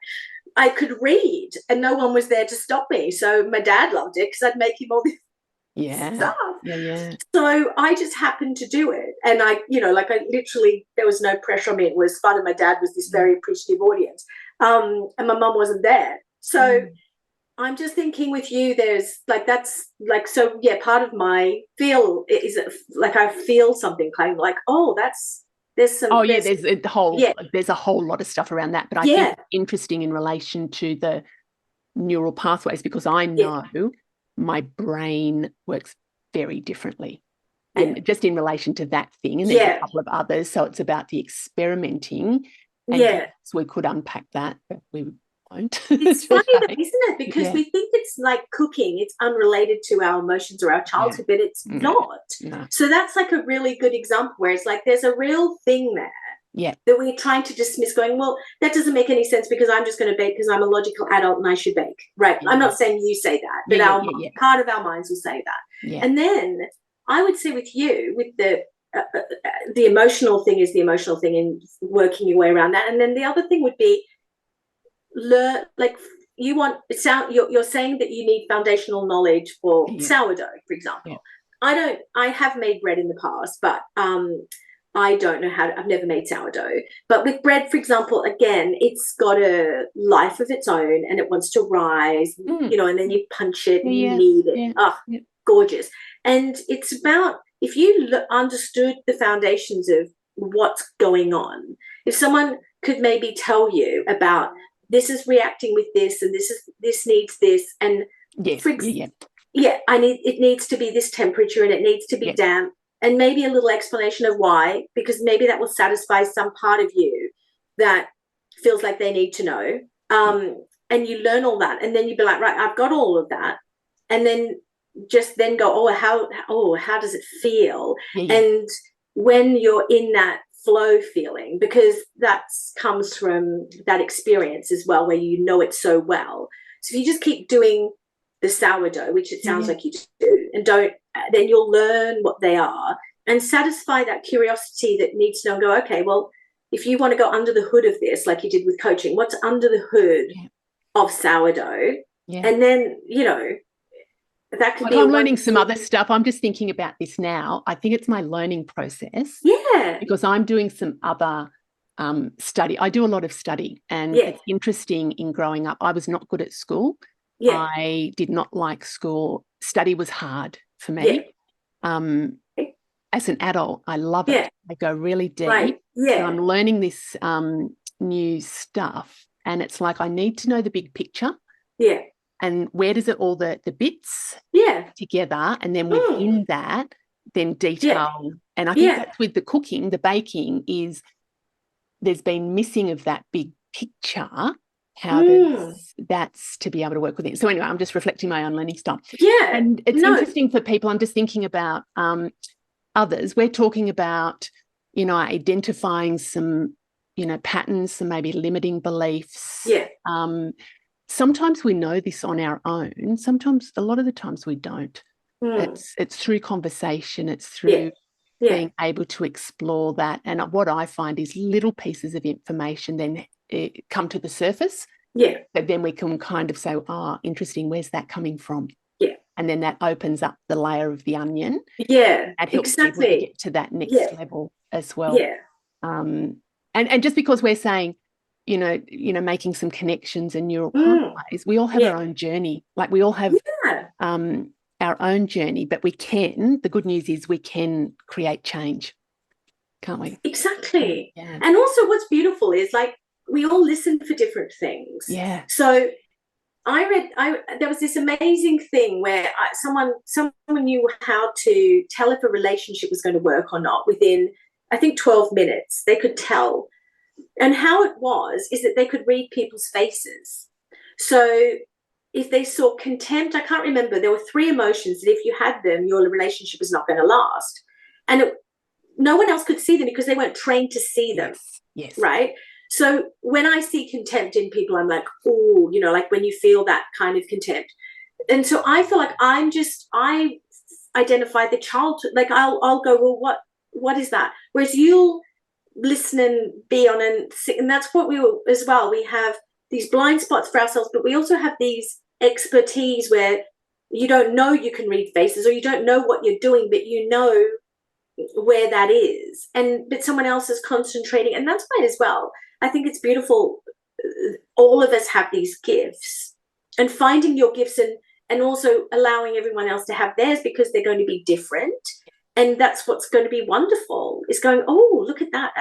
I could read and no one was there to stop me. So my dad loved it because I'd make him all this stuff. So I just happened to do it. And I literally, there was no pressure on me. It was fun. And my dad was this very appreciative audience. And my mum wasn't there. So I'm just thinking with you, there's like, that's like, so part of my feel is like, I feel something kind of like, there's a whole lot of stuff around that. But I think it's interesting in relation to the neural pathways, because I know my brain works very differently. And just in relation to that thing, and there's a couple of others. So it's about the experimenting. And yes, we could unpack that, but we won't. It's funny, though, isn't it? Because we think it's like cooking, it's unrelated to our emotions or our childhood, but it's not. No. So that's like a really good example where it's like there's a real thing there. That we're trying to dismiss, going, well, that doesn't make any sense because I'm just going to bake because I'm a logical adult and I should bake. Right. I'm not saying you say that, but part of our minds will say that. And then I would say with you, with the emotional thing is the emotional thing and working your way around that. And then the other thing would be learn, like you're saying that you need foundational knowledge for sourdough, for example. I have made bread in the past, but I don't know I've never made sourdough. But with bread, for example, again, it's got a life of its own and it wants to rise, and then you punch it and you knead it. Gorgeous. And it's about, if you understood the foundations of what's going on, if someone could maybe tell you about this is reacting with this and this needs this, and it needs to be this temperature and it needs to be damp. And maybe a little explanation of why, because maybe that will satisfy some part of you that feels like they need to know. And you learn all that. And then you'd be like, right, I've got all of that. And then just then go, how does it feel? And when you're in that flow feeling, because that comes from that experience as well, where you know it so well. So if you just keep doing the sourdough, which it sounds like you do, and then you'll learn what they are and satisfy that curiosity that needs to know and go, okay, well, if you want to go under the hood of this, like you did with coaching, what's under the hood of sourdough? And then, that could be. I'm learning some other stuff. I'm just thinking about this now. I think it's my learning process. Yeah. Because I'm doing some other study. I do a lot of study, and it's interesting in growing up. I was not good at school. Yeah. I did not like school. Study was hard for me. Yeah. As an adult, I love it. I go really deep. Right. Yeah. So I'm learning this new stuff, and it's like I need to know the big picture. Yeah. And where does it all the bits together, and then within that, then detail. Yeah. And I think that's with the cooking, the baking is there's been missing of that big picture. How that's to be able to work with it. So anyway, I'm just reflecting my own learning style. Yeah. And it's interesting for people. I'm just thinking about others. We're talking about, identifying some, patterns, some maybe limiting beliefs. Yeah. Sometimes we know this on our own. Sometimes, a lot of the times we don't. It's through conversation. It's through being able to explore that. And what I find is little pieces of information then come to the surface. Yeah. But then we can kind of say, interesting, where's that coming from? Yeah. And then that opens up the layer of the onion. Yeah. And helps people to get to that next level as well. Yeah. And just because we're saying, making some connections and neural pathways, we all have our own journey. Like we all have our own journey, but the good news is we can create change, can't we? Exactly. Yeah. And also what's beautiful is like we all listen for different things. Yeah. So there was this amazing thing where someone knew how to tell if a relationship was going to work or not within, I think, 12 minutes. They could tell. And how it was is that they could read people's faces. So if they saw contempt, I can't remember, there were 3 emotions that if you had them, your relationship was not going to last. And no one else could see them because they weren't trained to see them. Yes. Right? So when I see contempt in people, I'm like, oh, like when you feel that kind of contempt. And so I feel like I identify the child, like I'll go, well, what is that? Whereas you'll listen and be on and that's what we will as well. We have these blind spots for ourselves, but we also have these expertise where you don't know you can read faces or you don't know what you're doing, but you know where that is. But someone else is concentrating, and that's fine as well. I think it's beautiful. All of us have these gifts, and finding your gifts and also allowing everyone else to have theirs because they're going to be different. And that's what's going to be wonderful, is going, oh, look at that.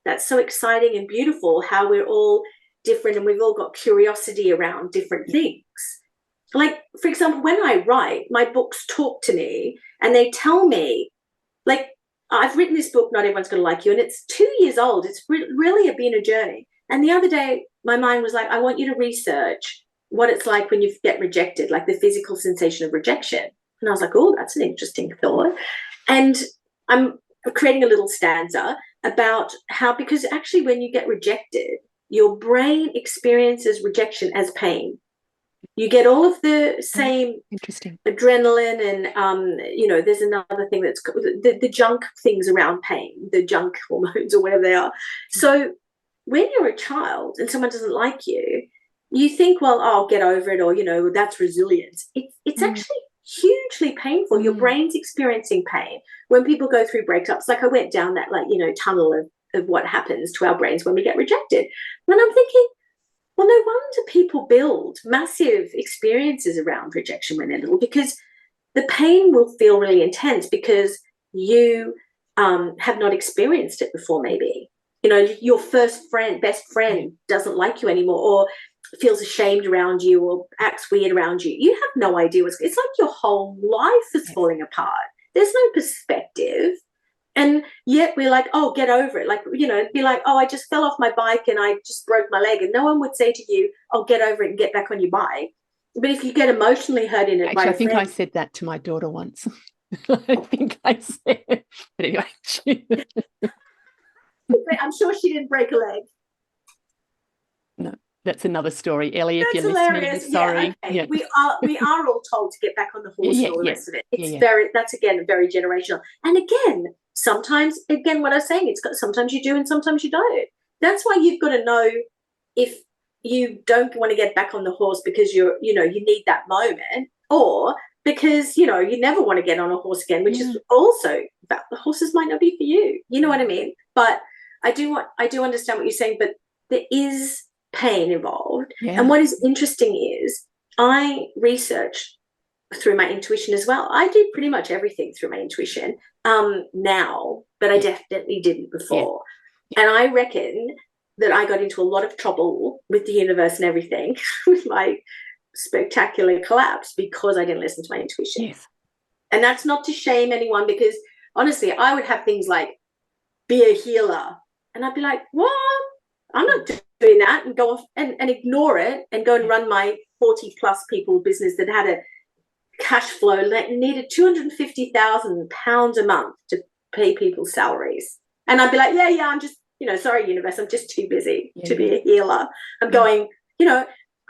That's so exciting and beautiful how we're all different and we've all got curiosity around different things. Like, for example, when I write, my books talk to me and they tell me, like, I've written this book, Not Everyone's Going to Like You, and it's 2 years old. It's really been a journey. And the other day, my mind was like, I want you to research what it's like when you get rejected, like the physical sensation of rejection. And I was like, oh, that's an interesting thought. And I'm creating a little stanza about how, because actually when you get rejected, your brain experiences rejection as pain. You get all of the same adrenaline and, there's another thing that's the junk things around pain, the junk hormones or whatever they are. So when you're a child and someone doesn't like you, you think, well, I'll get over it, or, that's resilience. It's actually hugely painful. Your brain's experiencing pain. When people go through breakups, like I went down that tunnel of what happens to our brains when we get rejected. And I'm thinking, well, no wonder people build massive experiences around rejection when they're little, because the pain will feel really intense because you have not experienced it before. Maybe, your best friend doesn't like you anymore, or feels ashamed around you, or acts weird around you. You have no idea it's like your whole life is falling apart. There's no perspective. And yet we're like, oh, get over it. Like, it'd be like, oh, I just fell off my bike and I just broke my leg. And no one would say to you, oh, get over it and get back on your bike. But if you get emotionally hurt in it, actually, I think I said that to my daughter once. I think I said, but anyway. I'm sure she didn't break a leg. No. That's another story. Ellie, if That's you're hilarious. listening, sorry. Yeah, okay. Yeah. We are all told to get back on the horse and all the rest of it. It's that's again very generational. And again, sometimes what I was saying, sometimes you do and sometimes you don't. That's why you've got to know if you don't want to get back on the horse because you need that moment, or because you never want to get on a horse again, which is also the horses might not be for you. You know what I mean? But I do understand what you're saying, but there is pain involved. Yeah. And what is interesting is I research through my intuition as well. I do pretty much everything through my intuition now, but I definitely didn't before. Yeah. And I reckon that I got into a lot of trouble with the universe and everything with my spectacular collapse because I didn't listen to my intuition. Yes. And that's not to shame anyone, because honestly, I would have things like be a healer. And I'd be like, what? I'm not doing that, and go off and ignore it and go and run my 40 plus people business that had a cash flow that needed £250,000 a month to pay people's salaries. And I'd be like, yeah, I'm just, sorry, universe, I'm just too busy to be a healer. I'm going,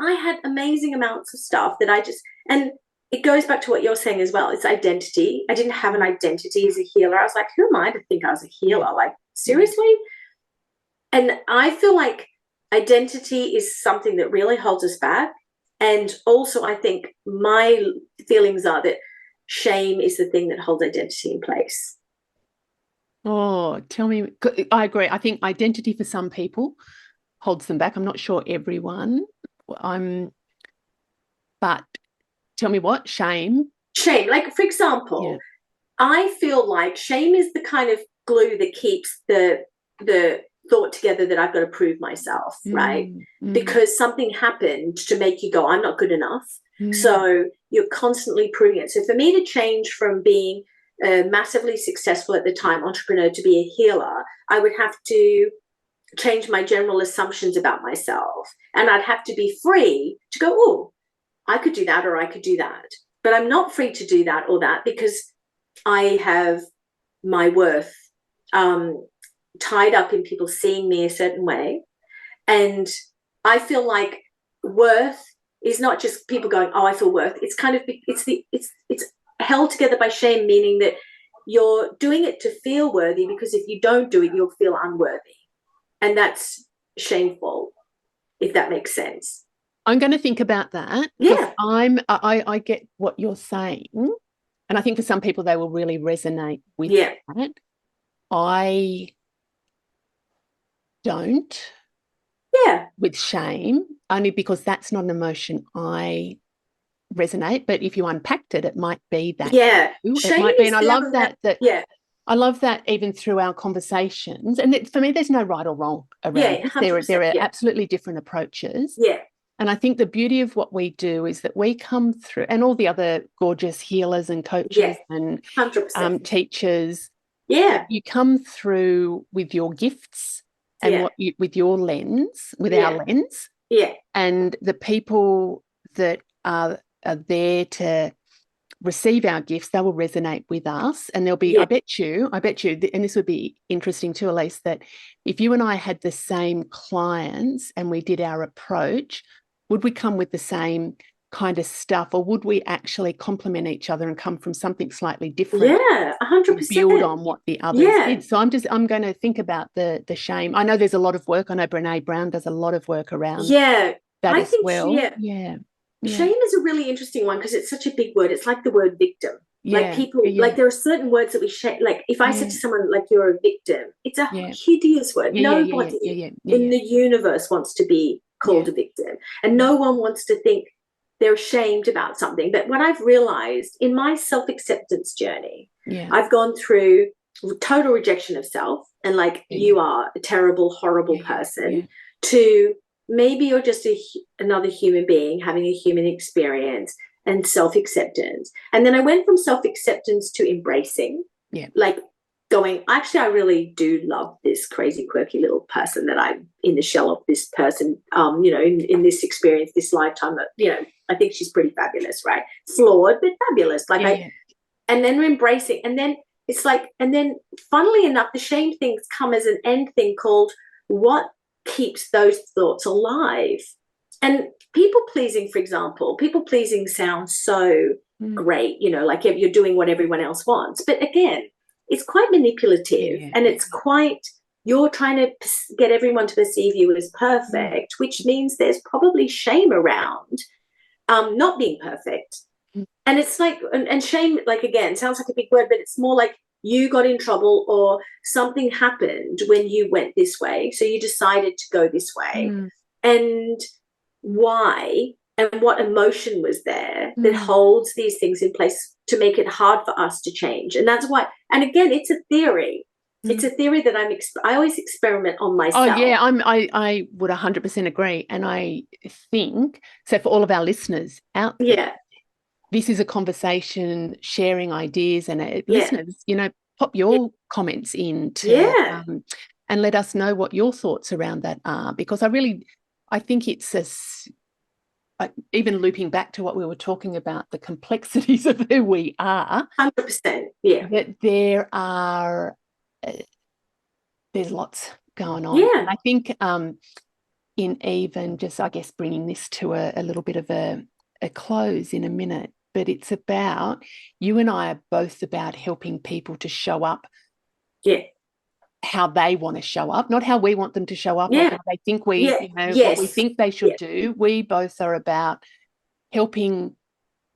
I had amazing amounts of stuff that and it goes back to what you're saying as well. It's identity. I didn't have an identity as a healer. I was like, who am I to think I was a healer? Like, seriously? And I feel like identity is something that really holds us back. And also I think my feelings are that shame is the thing that holds identity in place. Oh, tell me. I agree. I think identity for some people holds them back. I'm not sure everyone. But tell me what? Shame. Like, for example, I feel like shame is the kind of glue that keeps the thought together that I've got to prove myself, right? Because something happened to make you go, I'm not good enough. So you're constantly proving it. So for me to change from being a massively successful at the time entrepreneur to be a healer, I would have to change my general assumptions about myself. And I'd have to be free to go, oh, I could do that or I could do that. But I'm not free to do that or that because I have my worth tied up in people seeing me a certain way. And I feel like worth is not just people going, oh, I feel worth. It's kind of, it's held together by shame, meaning that you're doing it to feel worthy, because if you don't do it, you'll feel unworthy. And that's shameful, if that makes sense. I'm going to think about that. Yeah. I get what you're saying. And I think for some people, they will really resonate with that. I don't. With shame, only because that's not an emotion I resonate. But if you unpacked it, it might be that. Yeah. It might be. And I love that. I love that even through our conversations. And for me, there's no right or wrong around this. There are absolutely different approaches. Yeah. And I think the beauty of what we do is that we come through, and all the other gorgeous healers and coaches and 100%. Teachers. Yeah. You come through with your gifts and with your lens, with our lens. Yeah. And the people that are there to receive our gifts, they will resonate with us. And there'll be, I bet you, and this would be interesting too, Alise, that if you and I had the same clients and we did our approach, would we come with the same kind of stuff, or would we actually complement each other and come from something slightly different? Yeah, 100%. Build on what the others did. So I'm going to think about the shame. I know there's a lot of work. I know Brene Brown does a lot of work around that as well. Shame is a really interesting one because it's such a big word. It's like the word victim. Like people, like there are certain words that we shame. Like if I said to someone, like, you're a victim, it's a hideous word. Nobody in the universe wants to be called a victim. And no one wants to think they're ashamed about something. But what I've realized in my self-acceptance journey, I've gone through total rejection of self and like, you are a terrible, horrible person, to maybe you're just another human being having a human experience, and self-acceptance. And then I went from self-acceptance to embracing, like going, actually, I really do love this crazy, quirky little person that I'm in the shell of this person, in this experience, this lifetime, that, I think she's pretty fabulous, right? Flawed, but fabulous. And then we're embracing. And then it's like, and then funnily enough, the shame things come as an end thing called what keeps those thoughts alive. And people pleasing, for example, people pleasing sounds so great, you know, like you're doing what everyone else wants. But again, it's quite manipulative, and it's quite, you're trying to get everyone to perceive you as perfect, which means there's probably shame around not being perfect. And it's like, and shame, like, again, sounds like a big word, but it's more like you got in trouble or something happened when you went this way. So you decided to go this way. And why and what emotion was there that holds these things in place to make it hard for us to change. And that's why, and again, it's a theory. It's a theory that I always experiment on myself. Oh yeah, I would 100% agree. And I think, so for all of our listeners out there, this is a conversation, sharing ideas, and listeners, you know, pop your comments in to, and let us know what your thoughts around that are, because I think it's even looping back to what we were talking about, the complexities of who we are. 100%, yeah. That there's lots going on. Yeah. And I think in even just, I guess, bringing this to a little bit of a close in a minute, but it's about, you and I are both about helping people to show up how they want to show up, not how we want them to show up or how they think we, you know, what we think they should do. We both are about helping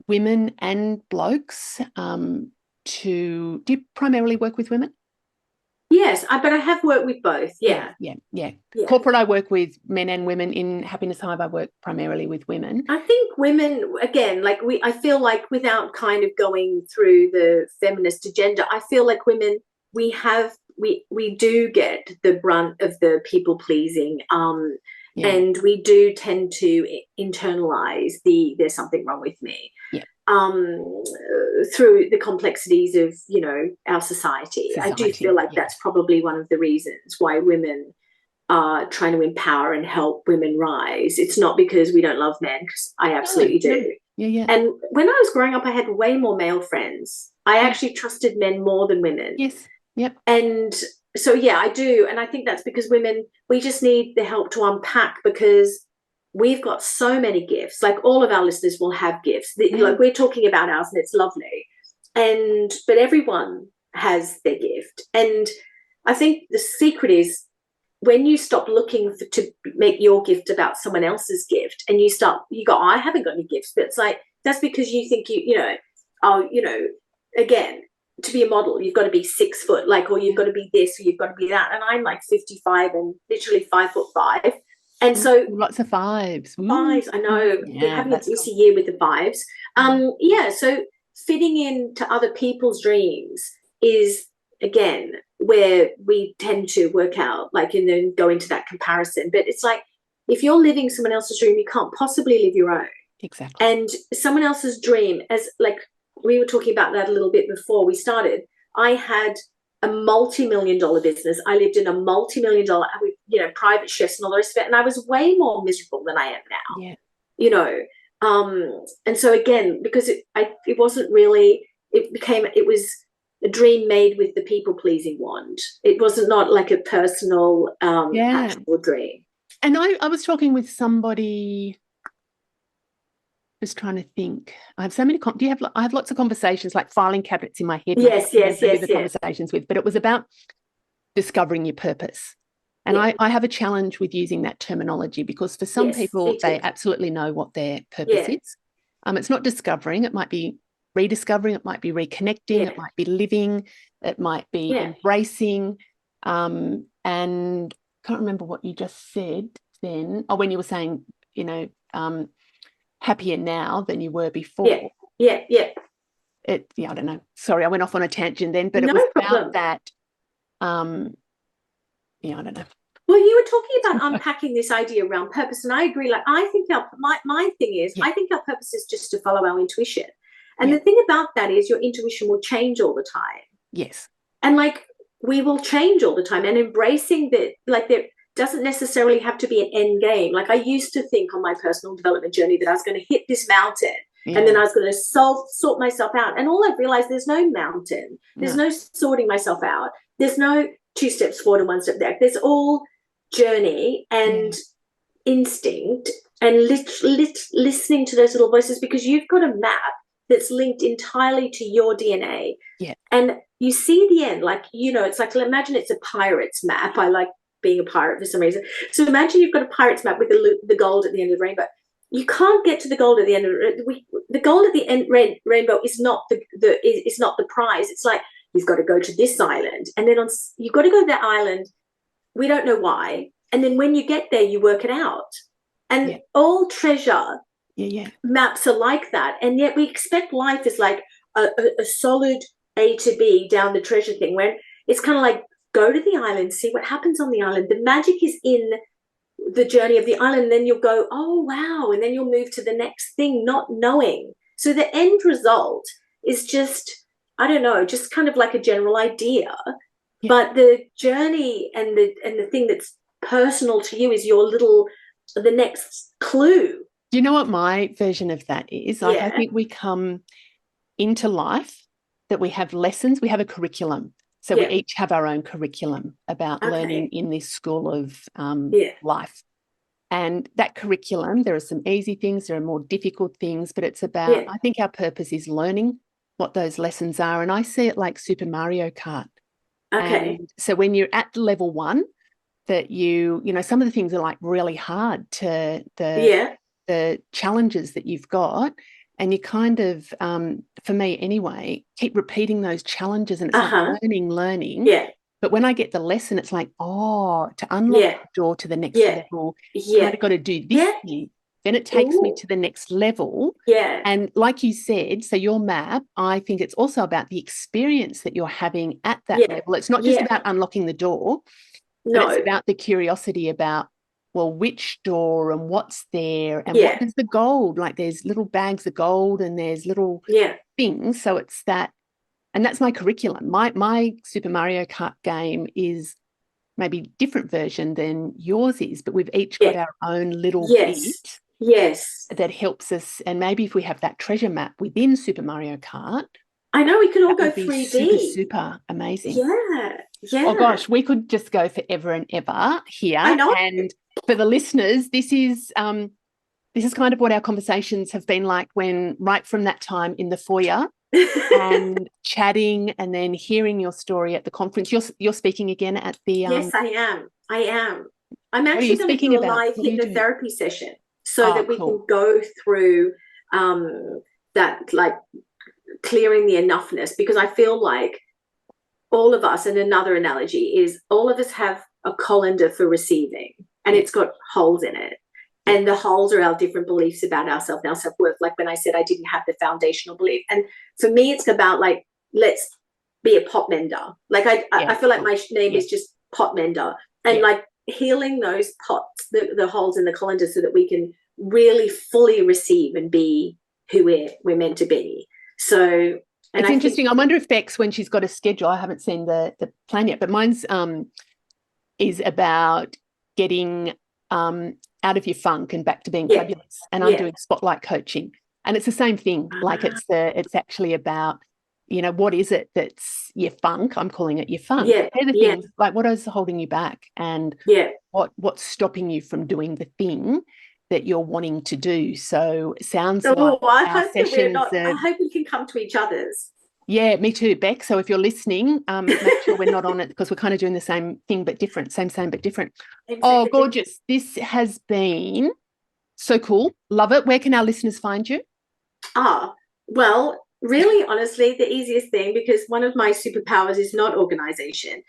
women and blokes do you primarily work with women? Yes, but I have worked with both. Yeah. Corporate, I work with men and women. In Happiness Hive, I work primarily with women. I think women, again, like I feel like, without kind of going through the feminist agenda, I feel like women, we do get the brunt of the people pleasing, and we do tend to internalize there's something wrong with me. Through the complexities of, you know, our society. I do feel like that's probably one of the reasons why women are trying to empower and help women rise. It's not because we don't love men, because I absolutely do. And when I was growing up, I had way more male friends. I actually trusted men more than women. And so, I do. And I think that's because women, we just need the help to unpack, because we've got so many gifts. Like, all of our listeners will have gifts. Like, we're talking about ours, and it's lovely. But everyone has their gift. And I think the secret is, when you stop looking to make your gift about someone else's gift, and you go, I haven't got any gifts. But it's like, that's because you think again, to be a model, you've got to be 6 foot, like, or you've got to be this, or you've got to be that. And I'm like 55 and literally 5'5". And so lots of fives. Fives, I know. We're having a busy year with the fives. So fitting into other people's dreams is, again, where we tend to work out, like, and then go into that comparison. But it's like, if you're living someone else's dream, you can't possibly live your own. Exactly. And someone else's dream, as like we were talking about that a little bit before we started, I had a multi-million-dollar business. I lived in a multi-million-dollar, with, you know, private chefs and all the rest of it. And I was way more miserable than I am now. You know, and so again, because it wasn't really, it was a dream made with the people-pleasing wand. It wasn't not like a personal actual dream. And I was talking with somebody, just trying to think. I have so many. I have lots of conversations, like filing cabinets in my head. Yes. Conversations with, but it was about discovering your purpose. And I have a challenge with using that terminology, because for some people, they absolutely know what their purpose is. It's not discovering. It might be rediscovering. It might be reconnecting. It might be living. It might be embracing. And I can't remember what you just said then. Oh, when you were saying, you know, happier now than you were before. I don't know. Sorry, I went off on a tangent then, but it was about that. I don't know. Well, you were talking about unpacking this idea around purpose, and I agree. Like, I think my thing is, I think our purpose is just to follow our intuition. And the thing about that is, your intuition will change all the time. Yes. And like, we will change all the time, and embracing that, like, there doesn't necessarily have to be an end game. Like, I used to think on my personal development journey that I was going to hit this mountain and then I was going to sort myself out. And all I've realized, there's no mountain. There's no sorting myself out. There's no 2 steps forward and 1 step back. There's all journey. And instinct and listening to those little voices, because you've got a map that's linked entirely to your DNA. Yeah. And you see the end, like, it's like, imagine it's a pirate's map. I like being a pirate for some reason. So imagine you've got a pirate's map with the gold at the end of the rainbow. You can't get to the gold at the end of the gold at the end rainbow is not is not the prize. It's like, you've got to go to this island, and then you've got to go to that island. We don't know why. And then when you get there, you work it out. And all treasure maps are like that. And yet we expect life is like a solid A to B down the treasure thing, when it's kind of like, go to the island, see what happens on the island. The magic is in the journey of the island. And then you'll go, oh, wow. And then you'll move to the next thing, not knowing. So the end result is just, I don't know, just kind of like a general idea. Yeah. But the journey and the thing that's personal to you is the next clue. Do you know what my version of that is? Like, I think we come into life that we have lessons, we have a curriculum. So we each have our own curriculum about learning in this school of life. And that curriculum, there are some easy things, there are more difficult things, but it's about, I think our purpose is learning what those lessons are. And I see it like Super Mario Kart. Okay. And so when you're at level 1, that some of the things are like really hard to the challenges that you've got. And you kind of, for me anyway, keep repeating those challenges, and it's like learning. Yeah. But when I get the lesson, it's like, to unlock the door to the next level, I've got to do this thing. Then it takes me to the next level. Yeah. And like you said, so your map, I think it's also about the experience that you're having at that level. It's not just about unlocking the door, but it's about the curiosity about, well, which door and what's there and what is the gold? Like, there's little bags of gold and there's little things. So it's that, and that's my curriculum. My Super Mario Kart game is maybe different version than yours is, but we've each got our own little bit that helps us. And maybe if we have that treasure map within Super Mario Kart, I know, we can all go 3D. Super amazing. Yeah. Oh gosh, we could just go forever and ever here. I know. And for the listeners, this is kind of what our conversations have been like, when right from that time in the foyer and chatting, and then hearing your story at the conference. You're speaking again at the Yes, I am. I'm actually going to do a live hypnotherapy session so that we can go through that, like, clearing the enoughness, because I feel like all of us, and another analogy is, all of us have a colander for receiving, and it's got holes in it. And the holes are our different beliefs about ourselves and our self-worth. Like when I said I didn't have the foundational belief. And for me, it's about, like, let's be a pot mender. Like I feel like my name is just pot mender. And like healing those pots, the holes in the colander, so that we can really fully receive and be who we're meant to be. So... And it's interesting. I wonder if Bex, when she's got a schedule, I haven't seen the plan yet, but mine's is about getting out of your funk and back to being fabulous. And I'm doing spotlight coaching, and it's the same thing. Like it's actually about, what is it that's your funk? I'm calling it your funk. They're the things, like, what is holding you back, and what's stopping you from doing the thing that you're wanting to do. So it sounds like I hope we can come to each other's. Yeah, me too, Beck. So if you're listening, make sure we're not on it, because we're kind of doing the same thing but different, same but different. Oh, gorgeous. This has been so cool. Love it. Where can our listeners find you? Well, really, honestly, the easiest thing, because one of my superpowers is not organization.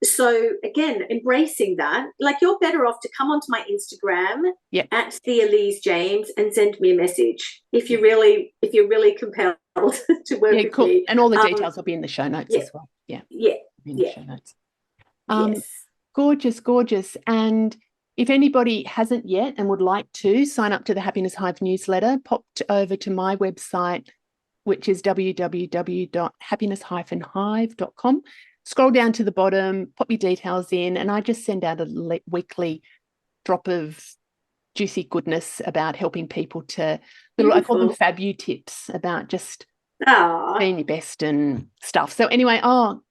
So again, embracing that, like, you're better off to come onto my Instagram at the Alise James and send me a message if you're really compelled to work with me. And all the details will be in the show notes as well. In the show notes. Gorgeous. And if anybody hasn't yet and would like to sign up to the Happiness Hive newsletter, pop over to my website, which is www.happiness-hive.com. Scroll down to the bottom, pop your details in, and I just send out a weekly drop of juicy goodness about helping people to, I call them fabu tips, about just being your best and stuff. So anyway,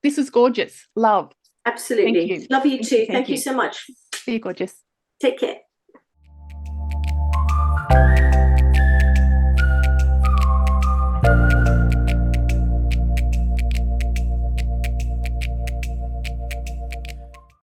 this is gorgeous. Love. Absolutely. Thank you. Love you too. Thank you so much. See you, gorgeous. Take care.